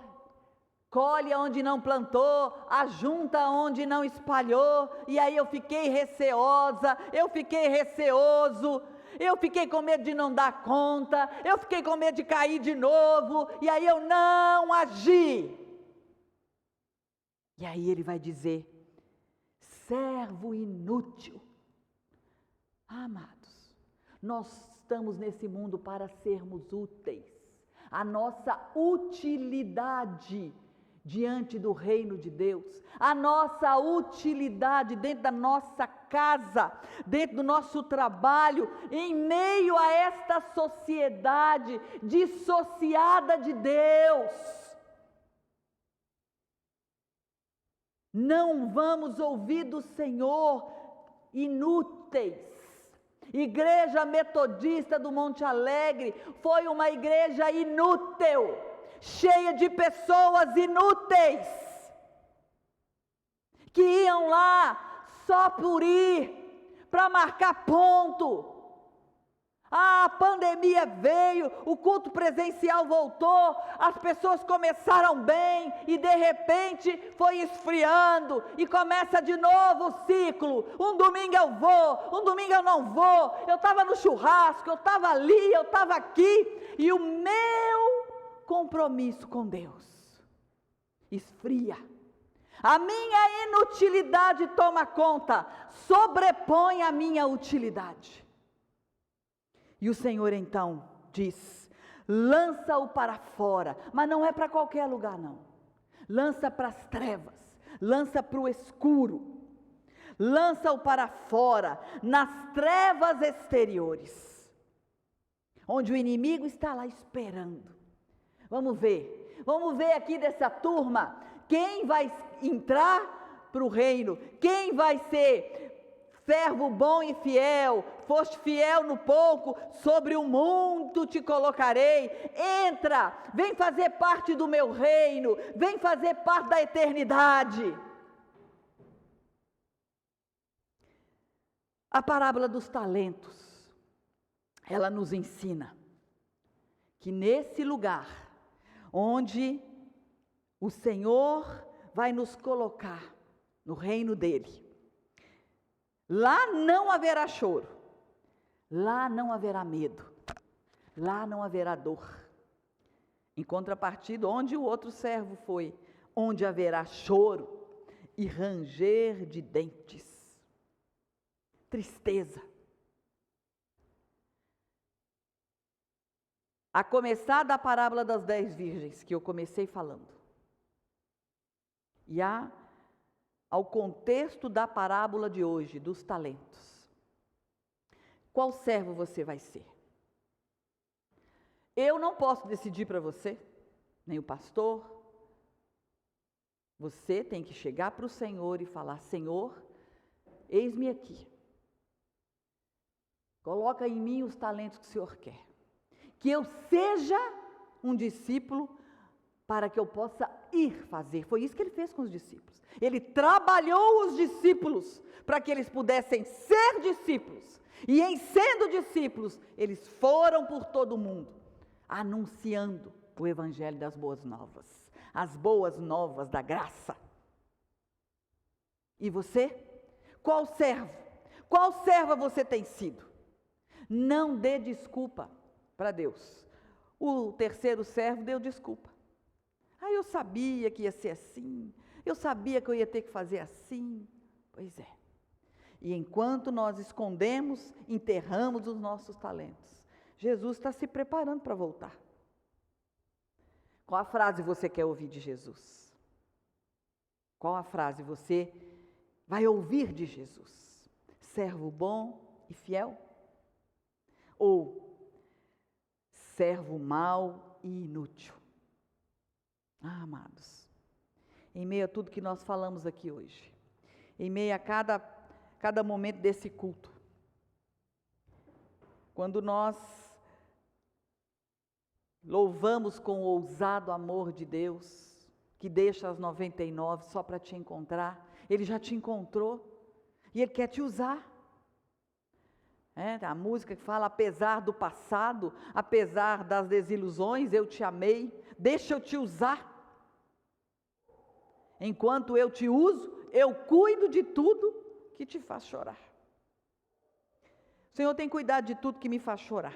colhe onde não plantou, ajunta onde não espalhou, e aí eu fiquei receosa, eu fiquei receoso, eu fiquei com medo de não dar conta, eu fiquei com medo de cair de novo, e aí eu não agi. E aí ele vai dizer: servo inútil. Amados, nós estamos nesse mundo para sermos úteis. A nossa utilidade diante do reino de Deus, a nossa utilidade dentro da nossa casa, dentro do nosso trabalho, em meio a esta sociedade dissociada de Deus. Não vamos ouvir do Senhor inúteis. Igreja Metodista do Monte Alegre foi uma igreja inútil, cheia de pessoas inúteis, que iam lá só por ir, para marcar ponto. A pandemia veio, o culto presencial voltou, as pessoas começaram bem e de repente foi esfriando e começa de novo o ciclo. Um domingo eu vou, um domingo eu não vou, eu estava no churrasco, eu estava ali, eu estava aqui, e o meu compromisso com Deus esfria. A minha inutilidade toma conta, sobrepõe a minha utilidade. E o Senhor então diz: lança-o para fora, mas não é para qualquer lugar não, lança para as trevas, lança para o escuro, lança-o para fora, nas trevas exteriores, onde o inimigo está lá esperando. Vamos ver aqui dessa turma, quem vai entrar para o reino, quem vai ser servo bom e fiel, foste fiel no pouco, sobre o muito te colocarei. Entra, vem fazer parte do meu reino, vem fazer parte da eternidade. A parábola dos talentos, ela nos ensina que nesse lugar onde o Senhor vai nos colocar no reino dele, lá não haverá choro, lá não haverá medo, lá não haverá dor. Em contrapartida, onde o outro servo foi, onde haverá choro e ranger de dentes, tristeza. A começar da parábola das 10 virgens, que eu comecei falando, e a ao contexto da parábola de hoje, dos talentos. Qual servo você vai ser? Eu não posso decidir para você, nem o pastor. Você tem que chegar para o Senhor e falar: Senhor, eis-me aqui. Coloca em mim os talentos que o Senhor quer. Que eu seja um discípulo para que eu possa ir fazer. Foi isso que ele fez com os discípulos. Ele trabalhou os discípulos para que eles pudessem ser discípulos. E em sendo discípulos, eles foram por todo o mundo, anunciando o evangelho das boas novas. As boas novas da graça. E você? Qual servo? Qual serva você tem sido? Não dê desculpa para Deus. O terceiro servo deu desculpa. Eu sabia que ia ser assim. Eu sabia que eu ia ter que fazer assim. Pois é. E enquanto nós escondemos, enterramos os nossos talentos, Jesus está se preparando para voltar. Qual a frase você quer ouvir de Jesus? Qual a frase você vai ouvir de Jesus? Servo bom e fiel? Ou servo mau e inútil? Amados, em meio a tudo que nós falamos aqui hoje, em meio a cada momento desse culto, quando nós louvamos com o ousado amor de Deus, que deixa as 99 só para te encontrar, Ele já te encontrou e Ele quer te usar. A música que fala: apesar do passado, apesar das desilusões, eu te amei, deixa eu te usar. Enquanto eu te uso, eu cuido de tudo que te faz chorar. O Senhor tem cuidado de tudo que me faz chorar.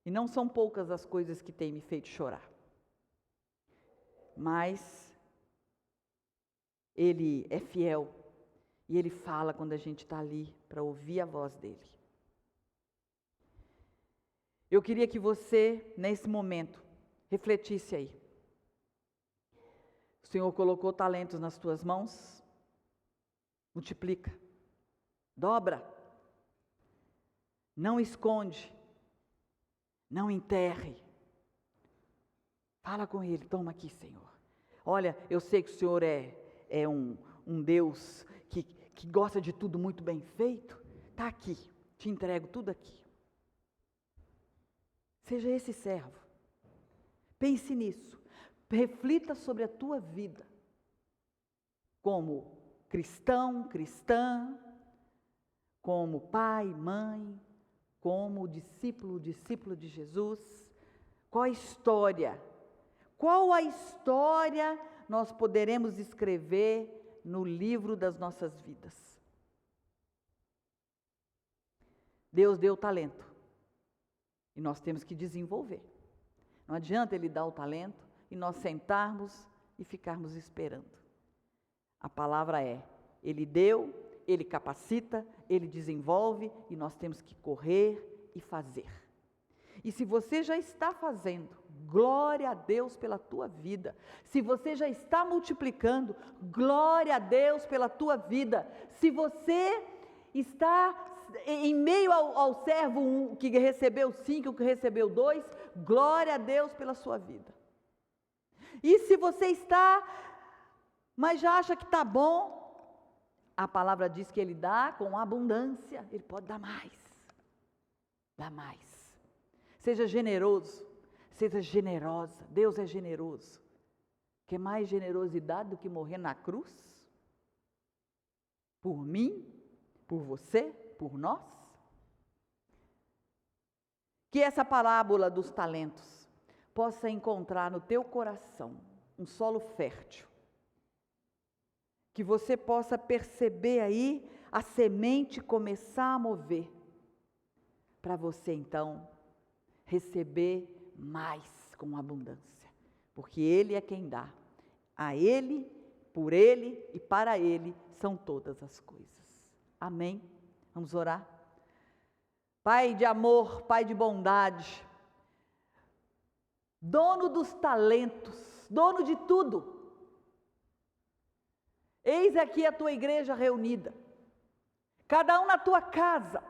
E não são poucas as coisas que têm me feito chorar. Mas Ele é fiel. E Ele fala quando a gente está ali para ouvir a voz dEle. Eu queria que você, nesse momento, refletisse aí. O Senhor colocou talentos nas tuas mãos. Multiplica. Dobra. Não esconde. Não enterre. Fala com Ele: toma aqui, Senhor. Olha, eu sei que o Senhor é um Deus que gosta de tudo muito bem feito. Está aqui, te entrego tudo aqui. Seja esse servo. Pense nisso. Reflita sobre a tua vida. Como cristão, cristã, como pai, mãe, como discípulo de Jesus. Qual a história? Qual a história nós poderemos escrever no livro das nossas vidas? Deus deu talento e nós temos que desenvolver. Não adianta Ele dar o talento e nós sentarmos e ficarmos esperando. A palavra é: Ele deu, Ele capacita, Ele desenvolve e nós temos que correr e fazer. E se você já está fazendo, glória a Deus pela tua vida. Se você já está multiplicando, glória a Deus pela tua vida. Se você está em meio ao servo que recebeu 5, que recebeu 2, glória a Deus pela sua vida. E se você está, mas já acha que está bom, a palavra diz que Ele dá com abundância. Ele pode dar mais. Dá mais. Seja generoso. Seja generosa. Deus é generoso. Quer mais generosidade do que morrer na cruz? Por mim? Por você? Por nós? Que essa parábola dos talentos possa encontrar no teu coração um solo fértil. Que você possa perceber aí a semente começar a mover. Para você então receber mais com abundância. Porque Ele é quem dá. A Ele, por Ele e para Ele são todas as coisas. Amém? Vamos orar? Pai de amor, Pai de bondade, dono dos talentos, dono de tudo. Eis aqui a tua igreja reunida, cada um na tua casa,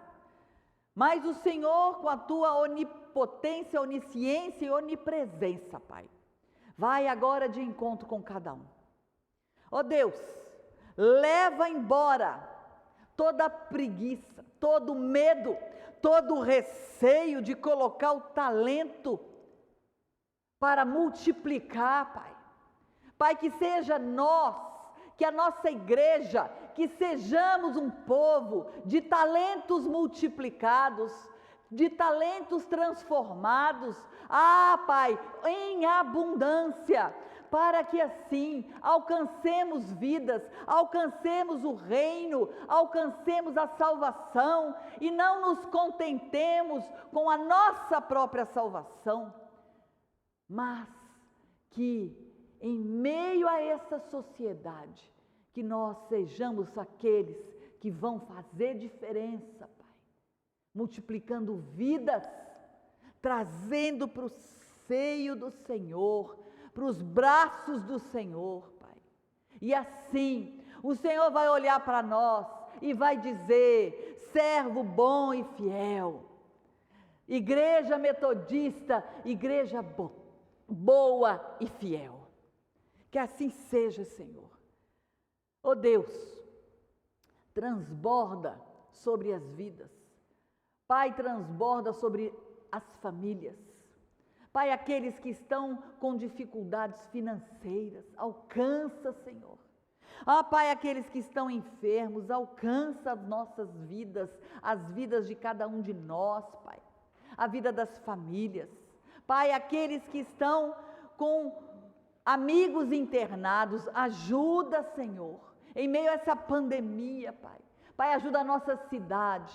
mas o Senhor, com a tua onipotência, onisciência e onipresença, Pai, vai agora de encontro com cada um. Ó Deus, leva embora toda a preguiça, todo o medo, todo o receio de colocar o talento para multiplicar, Pai. Pai, que seja nós, que a nossa igreja, que sejamos um povo de talentos multiplicados, de talentos transformados, Pai, em abundância, para que assim alcancemos vidas, alcancemos o reino, alcancemos a salvação e não nos contentemos com a nossa própria salvação, mas que em meio a essa sociedade, que nós sejamos aqueles que vão fazer diferença, Pai, multiplicando vidas, trazendo para o seio do Senhor, para os braços do Senhor, Pai. E assim, o Senhor vai olhar para nós e vai dizer: servo bom e fiel, igreja metodista, igreja boa e fiel. Que assim seja, Senhor. Ó Deus, transborda sobre as vidas. Pai, transborda sobre as famílias. Pai, aqueles que estão com dificuldades financeiras, alcança, Senhor. Pai, aqueles que estão enfermos, alcança as nossas vidas, as vidas de cada um de nós, Pai. A vida das famílias. Pai, aqueles que estão com amigos internados, ajuda, Senhor, em meio a essa pandemia, Pai. Pai, ajuda a nossa cidade.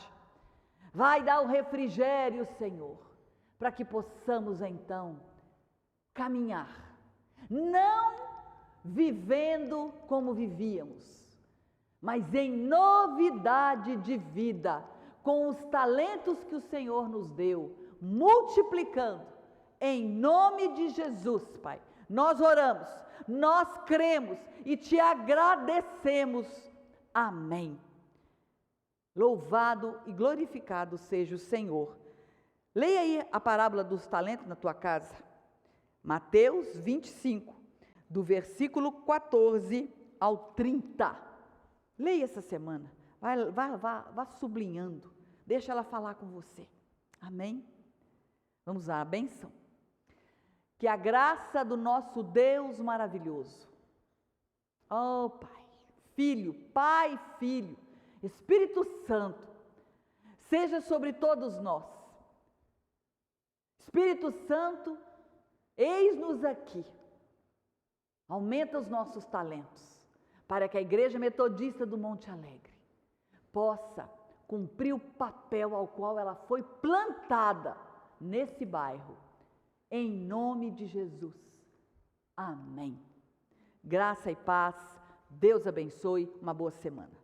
Vai dar o refrigério, Senhor, para que possamos então caminhar, não vivendo como vivíamos, mas em novidade de vida, com os talentos que o Senhor nos deu, multiplicando, em nome de Jesus, Pai. Nós oramos, nós cremos e te agradecemos. Amém. Louvado e glorificado seja o Senhor. Leia aí a parábola dos talentos na tua casa. Mateus 25, do versículo 14 ao 30. Leia essa semana. Vá sublinhando. Deixa ela falar com você. Amém? Vamos lá, a bênção. Que a graça do nosso Deus maravilhoso, ó Pai, Filho, Espírito Santo, seja sobre todos nós. Espírito Santo, eis-nos aqui. Aumenta os nossos talentos, para que a Igreja Metodista do Monte Alegre possa cumprir o papel ao qual ela foi plantada nesse bairro. Em nome de Jesus. Amém. Graça e paz. Deus abençoe. Uma boa semana.